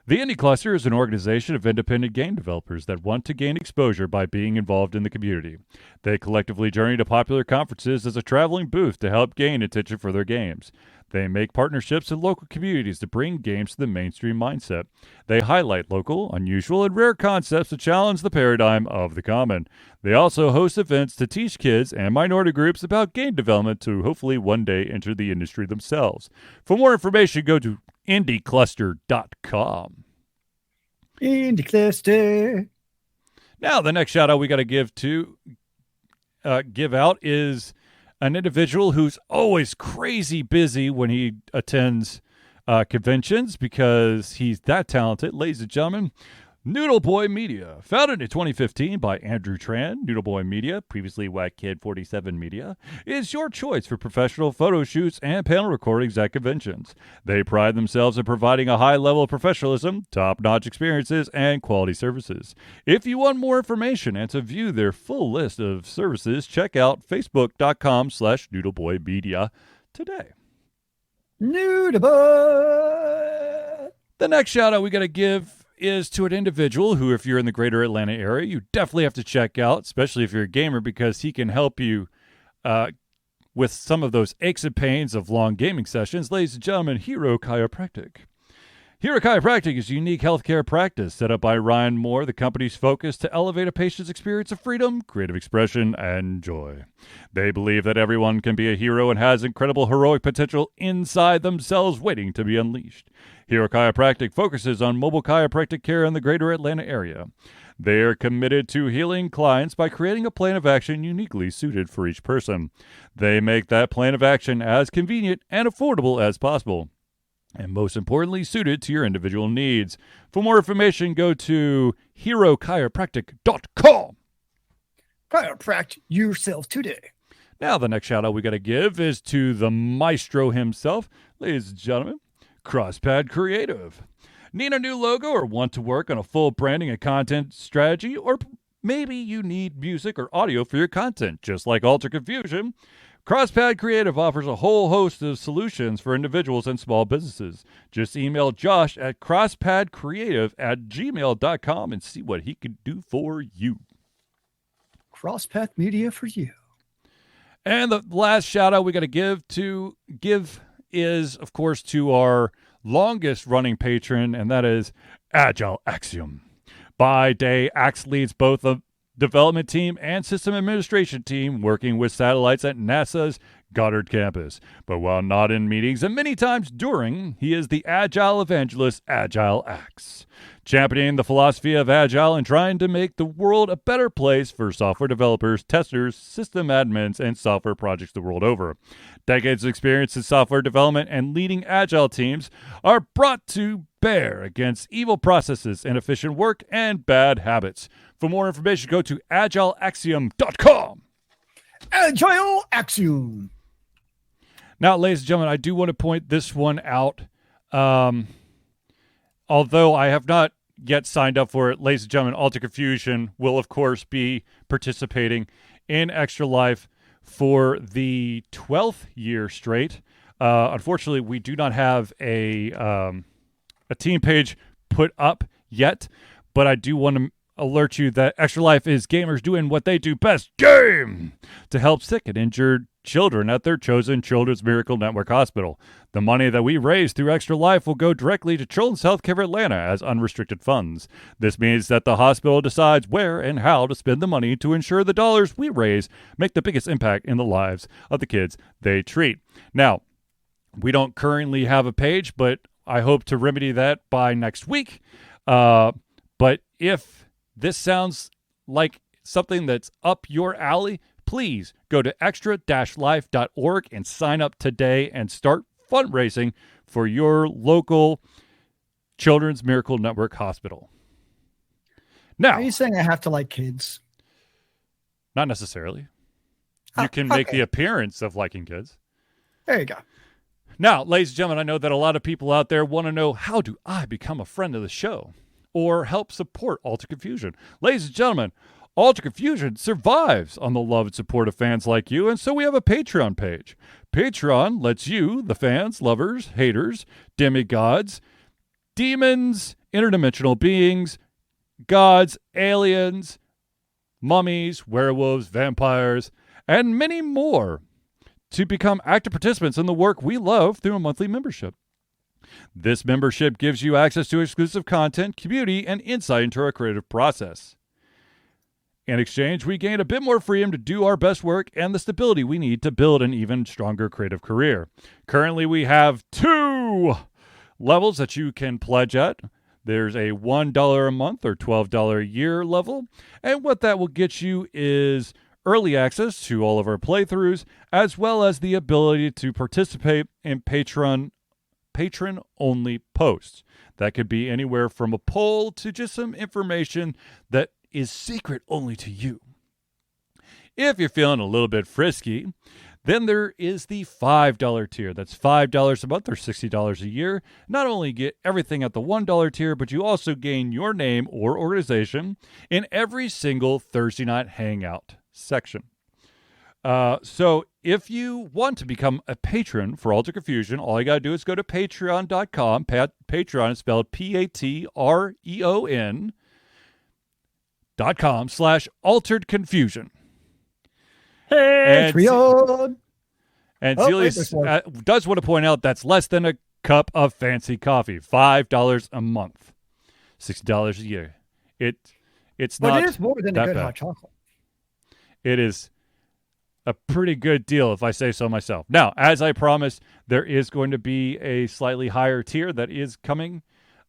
The Indie Cluster is an organization of independent game developers that want to gain exposure by being involved in the community. They collectively journey to popular conferences as a traveling booth to help gain attention for their games. They make partnerships in local communities to bring games to the mainstream mindset. They highlight local, unusual, and rare concepts to challenge the paradigm of the common. They also host events to teach kids and minority groups about game development to hopefully one day enter the industry themselves. For more information, go to indiecluster.com. Indie Cluster. Now, the next shout out we got to give out is an individual who's always crazy busy when he attends conventions because he's that talented. Ladies and gentlemen, Noodle Boy Media, founded in 2015 by Andrew Tran. Noodle Boy Media, previously Whack Kid 47 Media, is your choice for professional photo shoots and panel recordings at conventions. They pride themselves in providing a high level of professionalism, top-notch experiences, and quality services. If you want more information and to view their full list of services, check out facebook.com/noodleboymedia today. Noodle Boy. The next shout out we got to give is to an individual who, if you're in the greater Atlanta area, you definitely have to check out, especially if you're a gamer, because he can help you with some of those aches and pains of long gaming sessions. Ladies and gentlemen, Hero Chiropractic. Hero Chiropractic is a unique healthcare practice set up by Ryan Moore, the company's focus to elevate a patient's experience of freedom, creative expression, and joy. They believe that everyone can be a hero and has incredible heroic potential inside themselves waiting to be unleashed. Hero Chiropractic focuses on mobile chiropractic care in the greater Atlanta area. They are committed to healing clients by creating a plan of action uniquely suited for each person. They make that plan of action as convenient and affordable as possible, and most importantly, suited to your individual needs. For more information, go to herochiropractic.com. Chiropract yourself today. Now, the next shout out we got to give is to the maestro himself, ladies and gentlemen, CrossPad Creative. Need a new logo or want to work on a full branding and content strategy? Or maybe you need music or audio for your content, just like Alter Confusion. CrossPad Creative offers a whole host of solutions for individuals and small businesses. Just email Josh at crosspadcreative@gmail.com and see what he can do for you. CrossPath Media for you. And the last shout out we got to give is, of course, to our longest running patron, and that is Agile Axiom. By day, Axe leads both a development team and system administration team working with satellites at NASA's Goddard campus. But while not in meetings and many times during, he is the Agile evangelist, Agile Axe, championing the philosophy of Agile and trying to make the world a better place for software developers, testers, system admins, and software projects the world over. Decades of experience in software development and leading Agile teams are brought to bear against evil processes, inefficient work, and bad habits. For more information, go to agileaxiom.com. Agile Axiom. Now, ladies and gentlemen, I do want to point this one out. Although I have not yet signed up for it, ladies and gentlemen, Alter Confusion will, of course, be participating in Extra Life for the 12th year straight. Unfortunately, we do not have a team page put up yet, but I do want to alert you that Extra Life is gamers doing what they do best, game, to help sick and injured children at their chosen Children's Miracle Network hospital. The money that we raise through Extra Life will go directly to Children's Healthcare Atlanta as unrestricted funds. This means that the hospital decides where and how to spend the money to ensure the dollars we raise make the biggest impact in the lives of the kids they treat. Now, we don't currently have a page, but I hope to remedy that by next week. But if this sounds like something that's up your alley, please go to extra-life.org and sign up today and start fundraising for your local Children's Miracle Network hospital. Now, are you saying I have to like kids? Not necessarily. You can make the appearance of liking kids. There you go. Now, ladies and gentlemen, I know that a lot of people out there want to know, how do I become a friend of the show or help support Alter Confusion? Ladies and gentlemen, Alter Confusion survives on the love and support of fans like you, and so we have a Patreon page. Patreon lets you, the fans, lovers, haters, demigods, demons, interdimensional beings, gods, aliens, mummies, werewolves, vampires, and many more to become active participants in the work we love through a monthly membership. This membership gives you access to exclusive content, community, and insight into our creative process. In exchange, we gain a bit more freedom to do our best work and the stability we need to build an even stronger creative career. Currently, we have 2 levels that you can pledge at. There's a $1 a month or $12 a year level. And what that will get you is early access to all of our playthroughs, as well as the ability to participate in patron-only posts. That could be anywhere from a poll to just some information that is secret only to you. If you're feeling a little bit frisky, then there is the $5 tier. That's $5 a month or $60 a year. Not only get everything at the $1 tier, but you also gain your name or organization in every single Thursday night hangout section. So if you want to become a patron for Altered Confusion, all you got to do is go to patreon.com. Patreon is spelled patreon.com/altered confusion. Patreon. And Zealeus does want to point out that's less than a cup of fancy coffee. $5 a month, $60 a year. It's not. But it is more than a good bad. hot chocolate. It is a pretty good deal, if I say so myself. Now, as I promised, there is going to be a slightly higher tier that is coming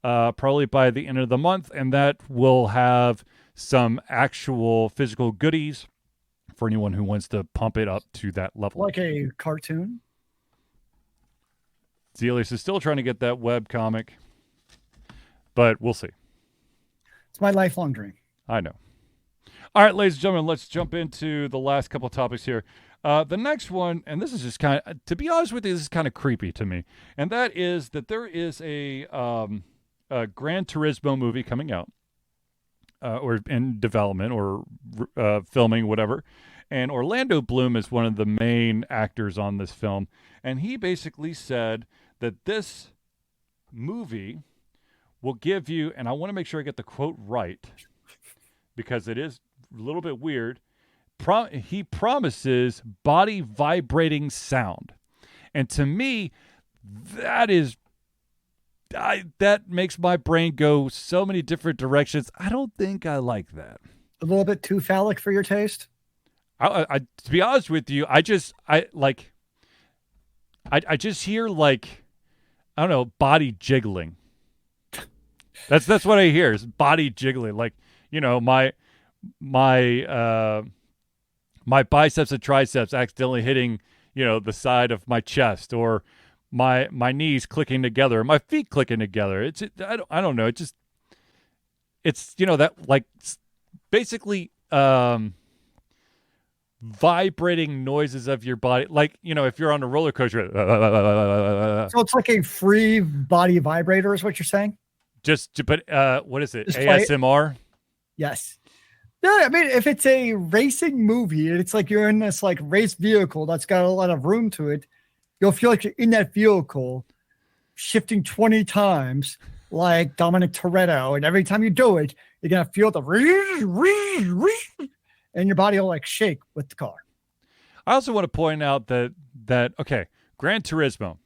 probably by the end of the month, and that will have some actual physical goodies for anyone who wants to pump it up to that level. Like a cartoon? Zealeus is still trying to get that web comic, but we'll see. It's my lifelong dream. I know. All right, ladies and gentlemen, let's jump into the last couple of topics here. The next one, and this is just kind of, to be honest with you, this is kind of creepy to me, and that is that there is a Gran Turismo movie coming out, or in development, or filming, whatever. And Orlando Bloom is one of the main actors on this film, and he basically said that this movie will give you, and I want to make sure I get the quote right, because it is a little bit weird. He promises body vibrating sound. And to me, that makes my brain go so many different directions. I don't think I like that. A little bit too phallic for your taste? To be honest with you, I just hear, like, I don't know, body jiggling. That's what I hear, is body jiggling. Like, you know, my biceps and triceps accidentally hitting, you know, the side of my chest, or my knees clicking together, or my feet clicking together. I don't know. It's you know, that, like, basically vibrating noises of your body, like, you know, if you're on a roller coaster. So it's like a free body vibrator, is what you're saying? But what is it? Just ASMR? Yes. No, I mean, if it's a racing movie and it's like you're in this like race vehicle that's got a lot of room to it, you'll feel like you're in that vehicle shifting 20 times like Dominic Toretto. And every time you do it, you're going to feel the and your body will like shake with the car. I also want to point out that okay, Gran Turismo.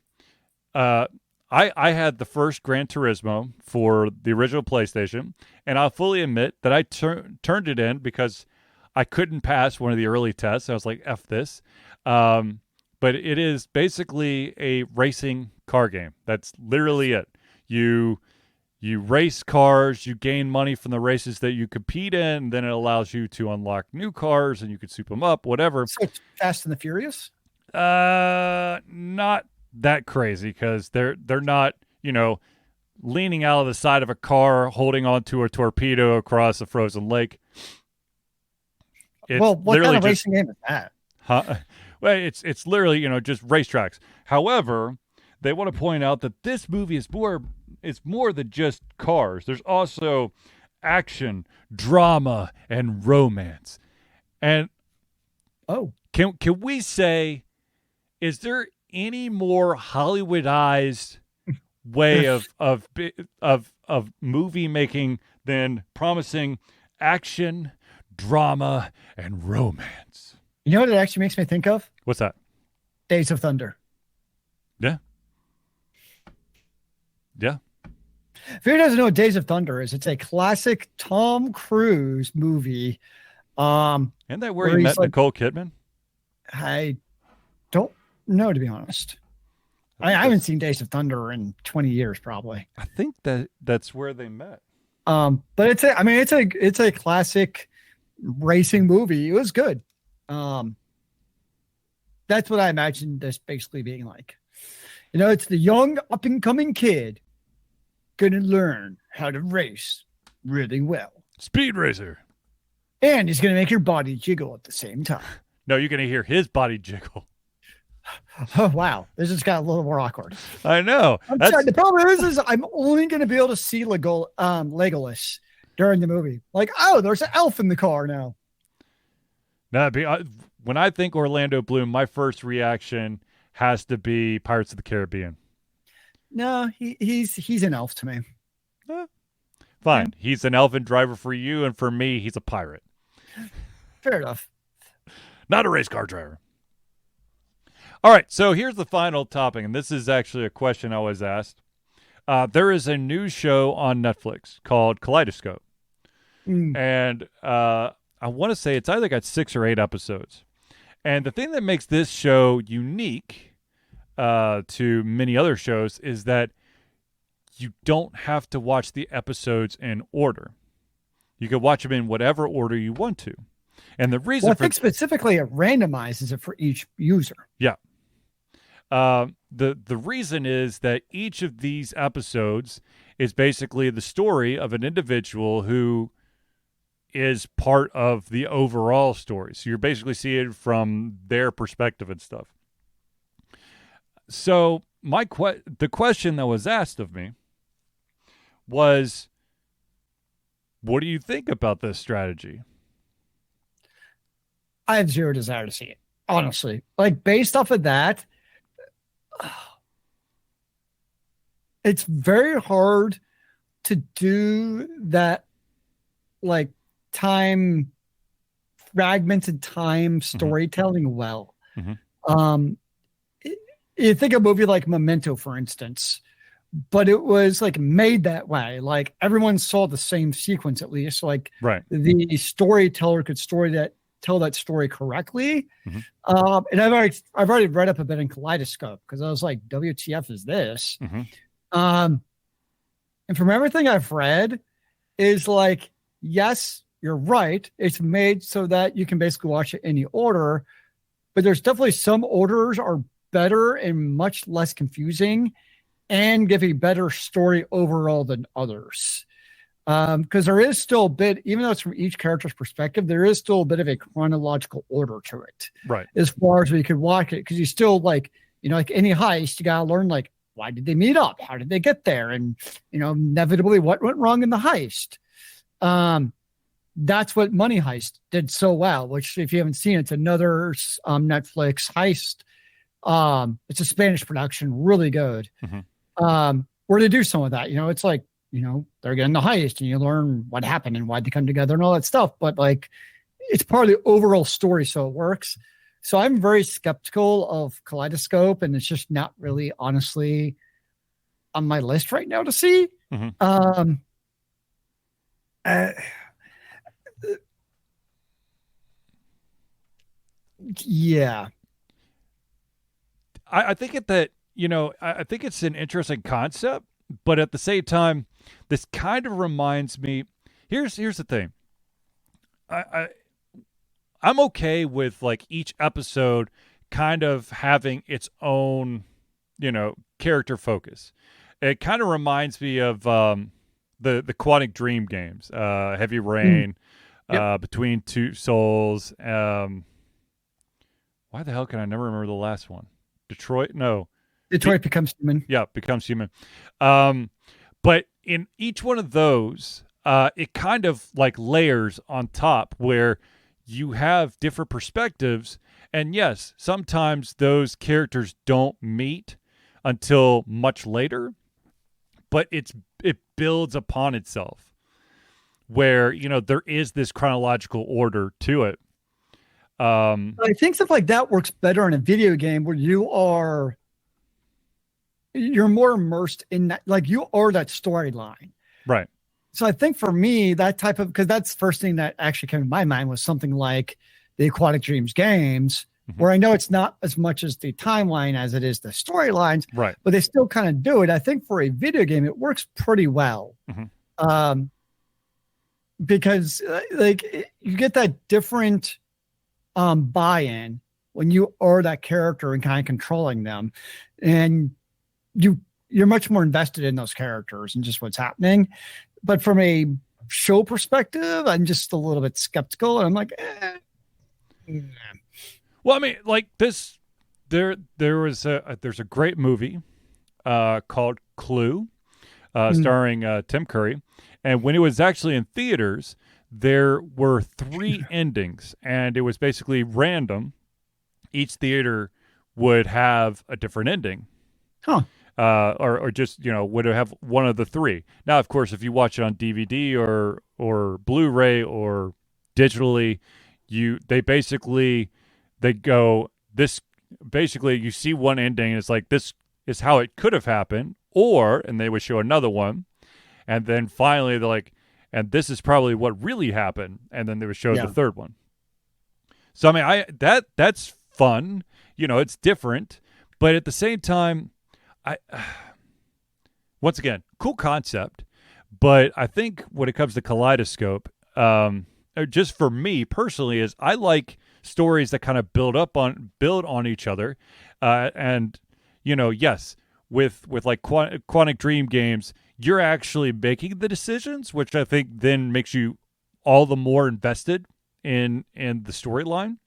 I had the first Gran Turismo for the original PlayStation, and I'll fully admit that I turned it in because I couldn't pass one of the early tests. I was like, F this. But it is basically a racing car game. That's literally it. You race cars, you gain money from the races that you compete in, and then it allows you to unlock new cars, and you can soup them up, whatever. So it's Fast and the Furious? Not that crazy, because they're not, you know, leaning out of the side of a car holding onto a torpedo across a frozen lake. Well, what kind of racing game is that? Well, it's literally, you know, just racetracks. However, they want to point out that this movie is more than just cars. There's also action, drama, and romance. And can we say, is there any more Hollywoodized way of of movie making than promising action, drama, and romance. You know what it actually makes me think of? What's that? Days of Thunder. Yeah. Yeah. If anyone doesn't know what Days of Thunder is, it's a classic Tom Cruise movie. Isn't that where he met Nicole Kidman? I don't know, to be honest. I haven't seen Days of Thunder in 20 years, probably. I think that's where they met. But it's a classic racing movie. It was good. That's what I imagine this basically being like. You know, it's the young up and coming kid gonna learn how to race really well. Speed racer. And he's gonna make your body jiggle at the same time. No, you're gonna hear his body jiggle. Oh wow, this just got a little more awkward. I know. Sorry, the problem is I'm only going to be able to see Legolas during the movie. Like, oh, there's an elf in the car now. No, when I think Orlando Bloom, my first reaction has to be Pirates of the Caribbean. No, he's an elf to me. Fine, he's an elfin driver for you, and for me, he's a pirate. Fair enough. Not a race car driver. All right, so here's the final topic, and this is actually a question I was asked. There is a new show on Netflix called Kaleidoscope, and I want to say it's either got 6 or 8 episodes. And the thing that makes this show unique to many other shows is that you don't have to watch the episodes in order. You can watch them in whatever order you want to. And the reason I think specifically it randomizes it for each user. Yeah. The reason is that each of these episodes is basically the story of an individual who is part of the overall story. So you're basically seeing it from their perspective and stuff. So the question that was asked of me was, what do you think about this strategy? I have zero desire to see it, honestly. Like, based off of that, it's very hard to do that, like, fragmented time storytelling well. Mm-hmm. You think a movie like Memento, for instance, but it was like made that way. Like, everyone saw the same sequence, at least. Like, right. The storyteller could tell that story correctly. Mm-hmm. And I've already read up a bit in Kaleidoscope because I was like, WTF is this? Mm-hmm. And from everything I've read is like, yes, you're right. It's made so that you can basically watch it in the order, but there's definitely some orders are better and much less confusing and give a better story overall than others. Because there is still a bit, even though it's from each character's perspective, there is still a bit of a chronological order to it. Right. As far as we could watch it. Because you still like any heist, you got to learn like, why did they meet up? How did they get there? And, inevitably what went wrong in the heist? That's what Money Heist did so well, which if you haven't seen, it's another Netflix heist. It's a Spanish production, really good. Mm-hmm. Where they do some of that, it's like, they're getting the heist and you learn what happened and why they come together and all that stuff. But like, it's part of the overall story. So it works. So I'm very skeptical of Kaleidoscope, and it's just not really honestly on my list right now to see. Mm-hmm. Yeah. I think I think it's an interesting concept, but at the same time, this kind of reminds me. Here's the thing. I'm okay with like each episode kind of having its own, character focus. It kind of reminds me of the Quantic Dream games, Heavy Rain, Between Two Souls. Why the hell can I never remember the last one? Detroit Becomes Human. Yeah, Becomes Human. But in each one of those, it kind of like layers on top where you have different perspectives. And yes, sometimes those characters don't meet until much later, but it's it builds upon itself, where there is this chronological order to it. I think stuff like that works better in a video game where you're more immersed in that, like you are that storyline. Right. So I think for me, that type of, because that's the first thing that actually came to my mind was something like the Aquatic Dreams games, where I know it's not as much as the timeline as it is the storylines, right? But they still kind of do it. I think for a video game, it works pretty well. Because like you get that different buy-in when you are that character and kind of controlling them, and you're much more invested in those characters and just what's happening. But from a show perspective, I'm just a little bit skeptical, and I'm like, Well, I mean, like this, there's a great movie called Clue, starring Tim Curry, and when it was actually in theaters, there were 3 endings, and it was basically random. Each theater would have a different ending. Huh. Or just, would have one of the 3. Now, of course, if you watch it on DVD or Blu-ray or digitally, they go, this, basically you see one ending and it's like, this is how it could have happened, and they would show another one. And then finally they're like, and this is probably what really happened. And then they would show the third one. So, I mean, that's fun, it's different, but at the same time, once again, cool concept, but I think when it comes to Kaleidoscope, just for me personally, is I like stories that kind of build on each other, and yes, with like Quantic Dream games, you're actually making the decisions, which I think then makes you all the more invested in the storyline,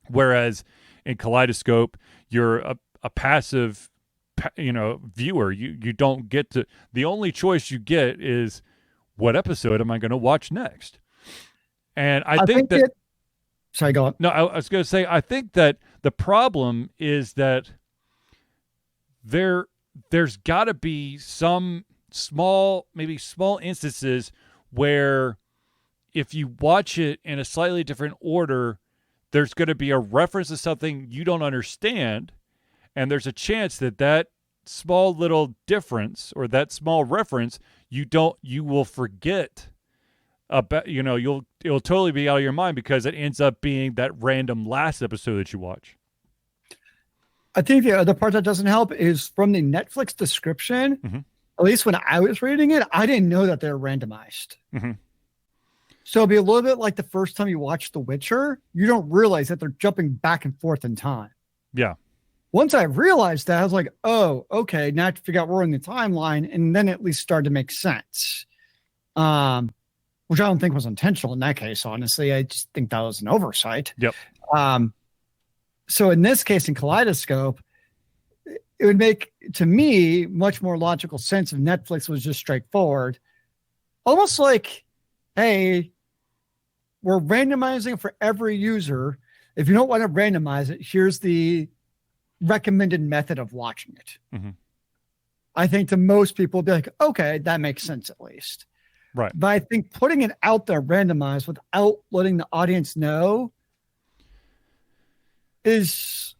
whereas in Kaleidoscope, you're a passive viewer. You don't get to, the only choice you get is what episode am I going to watch next. And I think that sorry, go on. No, I was going to say, I think that the problem is that there's got to be some small instances where if you watch it in a slightly different order, there's going to be a reference to something you don't understand. And there's a chance that small little difference or that small reference, you will forget about, it'll totally be out of your mind because it ends up being that random last episode that you watch. I think the other part that doesn't help is from the Netflix description, at least when I was reading it, I didn't know that they're randomized. So it'd be a little bit like the first time you watch The Witcher, you don't realize that they're jumping back and forth in time. Yeah. Once I realized that, I was like, oh, okay, now I have to figure out where we're in the timeline. And then it at least started to make sense. Which I don't think was intentional in that case, honestly. I just think that was an oversight. Yep. So in this case, in Kaleidoscope, it would make, to me, much more logical sense if Netflix was just straightforward. Almost like, hey, we're randomizing for every user. If you don't want to randomize it, here's the recommended method of watching it. I think to most people, be like, okay, that makes sense at least. Right. But I think putting it out there randomized without letting the audience know is,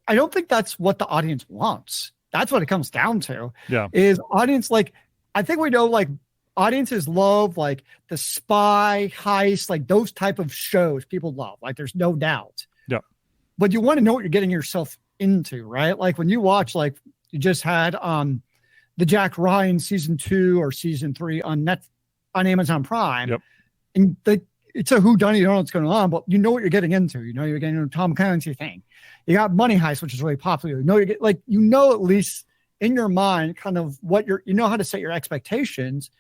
I don't think that's what the audience wants. That's what it comes down to. Yeah. Is audience, like, I think we know, like, audiences love like the spy heist, like those type of shows people love. Like, there's no doubt. Yeah. But you want to know what you're getting yourself into, right? Like when you watch, like you just had the Jack Ryan season 2 or season 3 on Amazon Prime. Yep. And it's a whodunit, you don't know what's going on, but you know what you're getting into. You know you're getting into a Tom Clancy thing. You got Money Heist, which is really popular. You know at least in your mind kind of what you know how to set your expectations.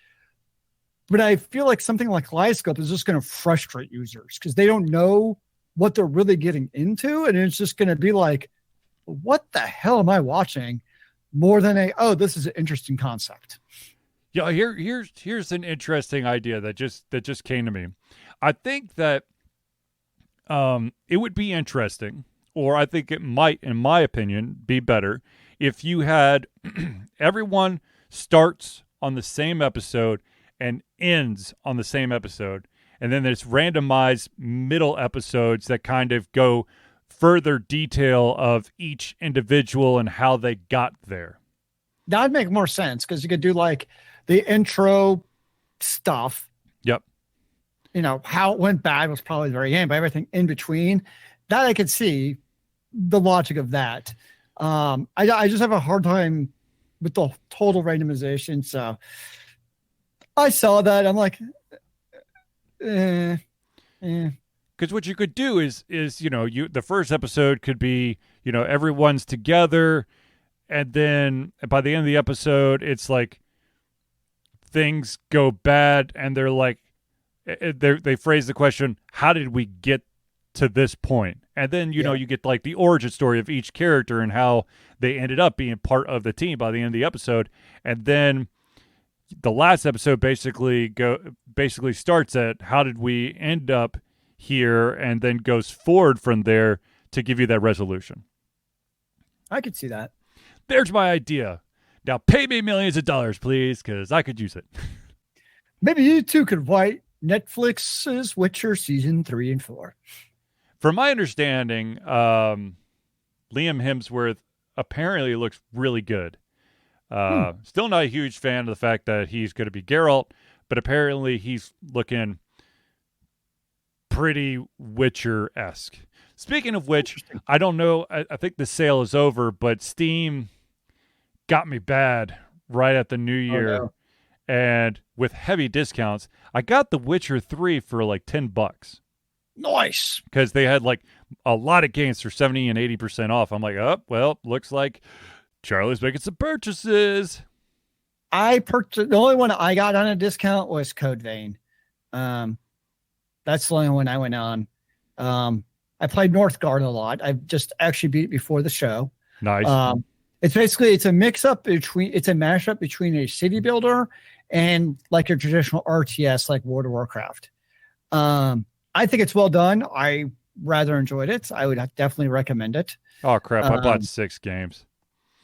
But I feel like something like Kaleidoscope is just going to frustrate users because they don't know what they're really getting into. And it's just going to be like, what the hell am I watching? More than this is an interesting concept. Yeah, here's an interesting idea that just came to me. I think that it would be interesting, or I think it might, in my opinion, be better if you had everyone starts on the same episode and ends on the same episode. And then there's randomized middle episodes that kind of go further detail of each individual and how they got there. That would make more sense because you could do like the intro stuff. Yep. How it went bad was probably the very end, but everything in between that I could see the logic of that. I just have a hard time with the total randomization. So I saw that. I'm like, Because what you could do is the first episode could be everyone's together, and then by the end of the episode it's like things go bad, and they're like they phrase the question, how did we get to this point? And then you get like the origin story of each character and how they ended up being part of the team by the end of the episode. And then the last episode basically starts at how did we end up here, and then goes forward from there to give you that resolution. I could see that. There's my idea. Now pay me millions of dollars, please, because I could use it. Maybe you too could write Netflix's Witcher season 3 and 4. From my understanding, Liam Hemsworth apparently looks really good. Still not a huge fan of the fact that he's going to be Geralt, but apparently he's looking pretty Witcher-esque. Speaking of which, I don't know, I think the sale is over, but Steam got me bad right at the new year. Oh, no. And with heavy discounts, I got The Witcher 3 for like $10. Nice. Because they had like a lot of games for 70 and 80% off. I'm like, oh, well, looks like Charlie's making some purchases. I purchased, the only one I got on a discount was Code Vein. That's the only one I went on. I played Northgard a lot. I just actually beat it before the show. Nice. It's a mashup between a city builder and like a traditional RTS like World of Warcraft. I think it's well done. I rather enjoyed it. I would definitely recommend it. Oh crap, I bought 6 games.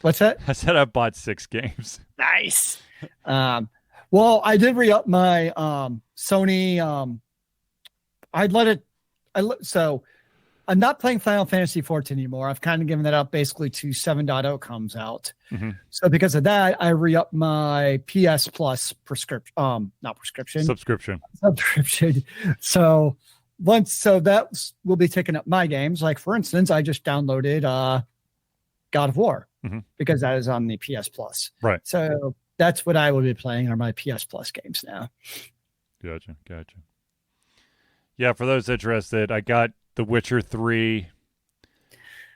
What's that? I said I bought 6 games. Nice. Well, I did re-up my Sony. So I'm not playing Final Fantasy 14 anymore. I've kind of given that up basically to 7.0 comes out. Mm-hmm. So because of that, I re-up my PS Plus subscription. So that will be taking up my games. Like for instance, I just downloaded God of War because that is on the PS Plus. Right. So that's what I will be playing are my PS Plus games now. Gotcha. Yeah, for those interested, I got The Witcher 3.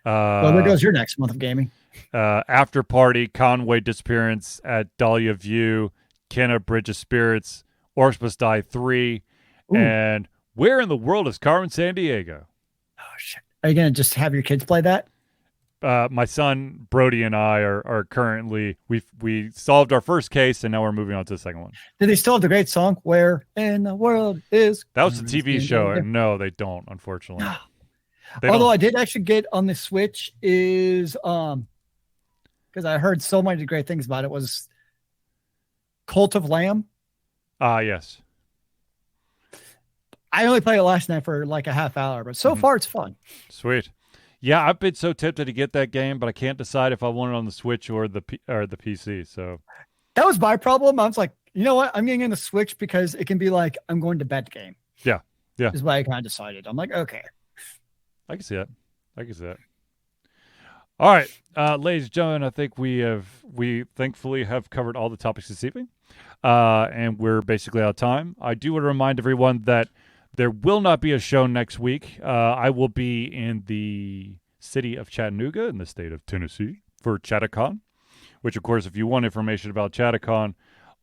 Well, there goes your next month of gaming. After Party, Conway Disappearance at Dahlia View, Kenna Bridge of Spirits, Orcs Must Die 3, and Where in the World is Carmen Sandiego? Oh, shit. Are you going to just have your kids play that? My son Brody and I are currently we solved our first case and now we're moving on to the second one. Do they still have the great song "Where in the World Is"? That was a TV show. No, they don't. Unfortunately, although I did actually get on the Switch is because I heard so many great things about it was Cult of Lamb. Yes. I only played it last night for like a half hour, but so far it's fun. Sweet. Yeah, I've been so tempted to get that game, but I can't decide if I want it on the Switch or the PC. So that was my problem. I was like, you know what? I'm getting in the Switch because it can be like I'm going to bed game. Yeah. Is why I kind of decided. I'm like, okay. I can see that. All right, ladies and gentlemen, I think we thankfully have covered all the topics this evening, and we're basically out of time. I do want to remind everyone that there will not be a show next week. I will be in the city of Chattanooga in the state of Tennessee for ChattaCon, which, of course, if you want information about ChattaCon,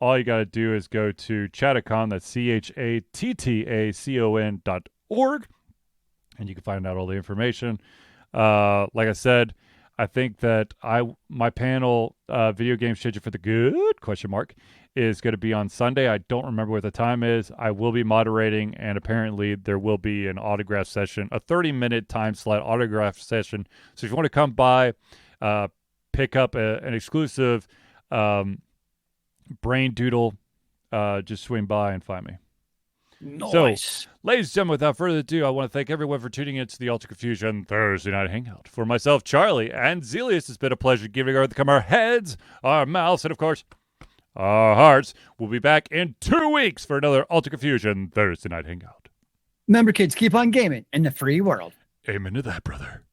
all you got to do is go to ChattaCon, that's ChattaCon.org, and you can find out all the information. Like I said, I think that my panel, Video Games Changing for the Good, ? Is going to be on Sunday. I don't remember what the time is. I will be moderating, and apparently there will be an autograph session, a 30-minute time slot autograph session. So if you want to come by, pick up an exclusive brain doodle, just swing by and find me. Nice. So, ladies and gentlemen, without further ado, I want to thank everyone for tuning in to the Ultra Confusion Thursday Night Hangout. For myself, Charlie, and Zealeus, it's been a pleasure giving our heads, our mouths, and of course, our hearts. We'll be back in 2 weeks for another Ultra Confusion Thursday Night Hangout. Remember, kids, keep on gaming in the free world. Amen to that, brother.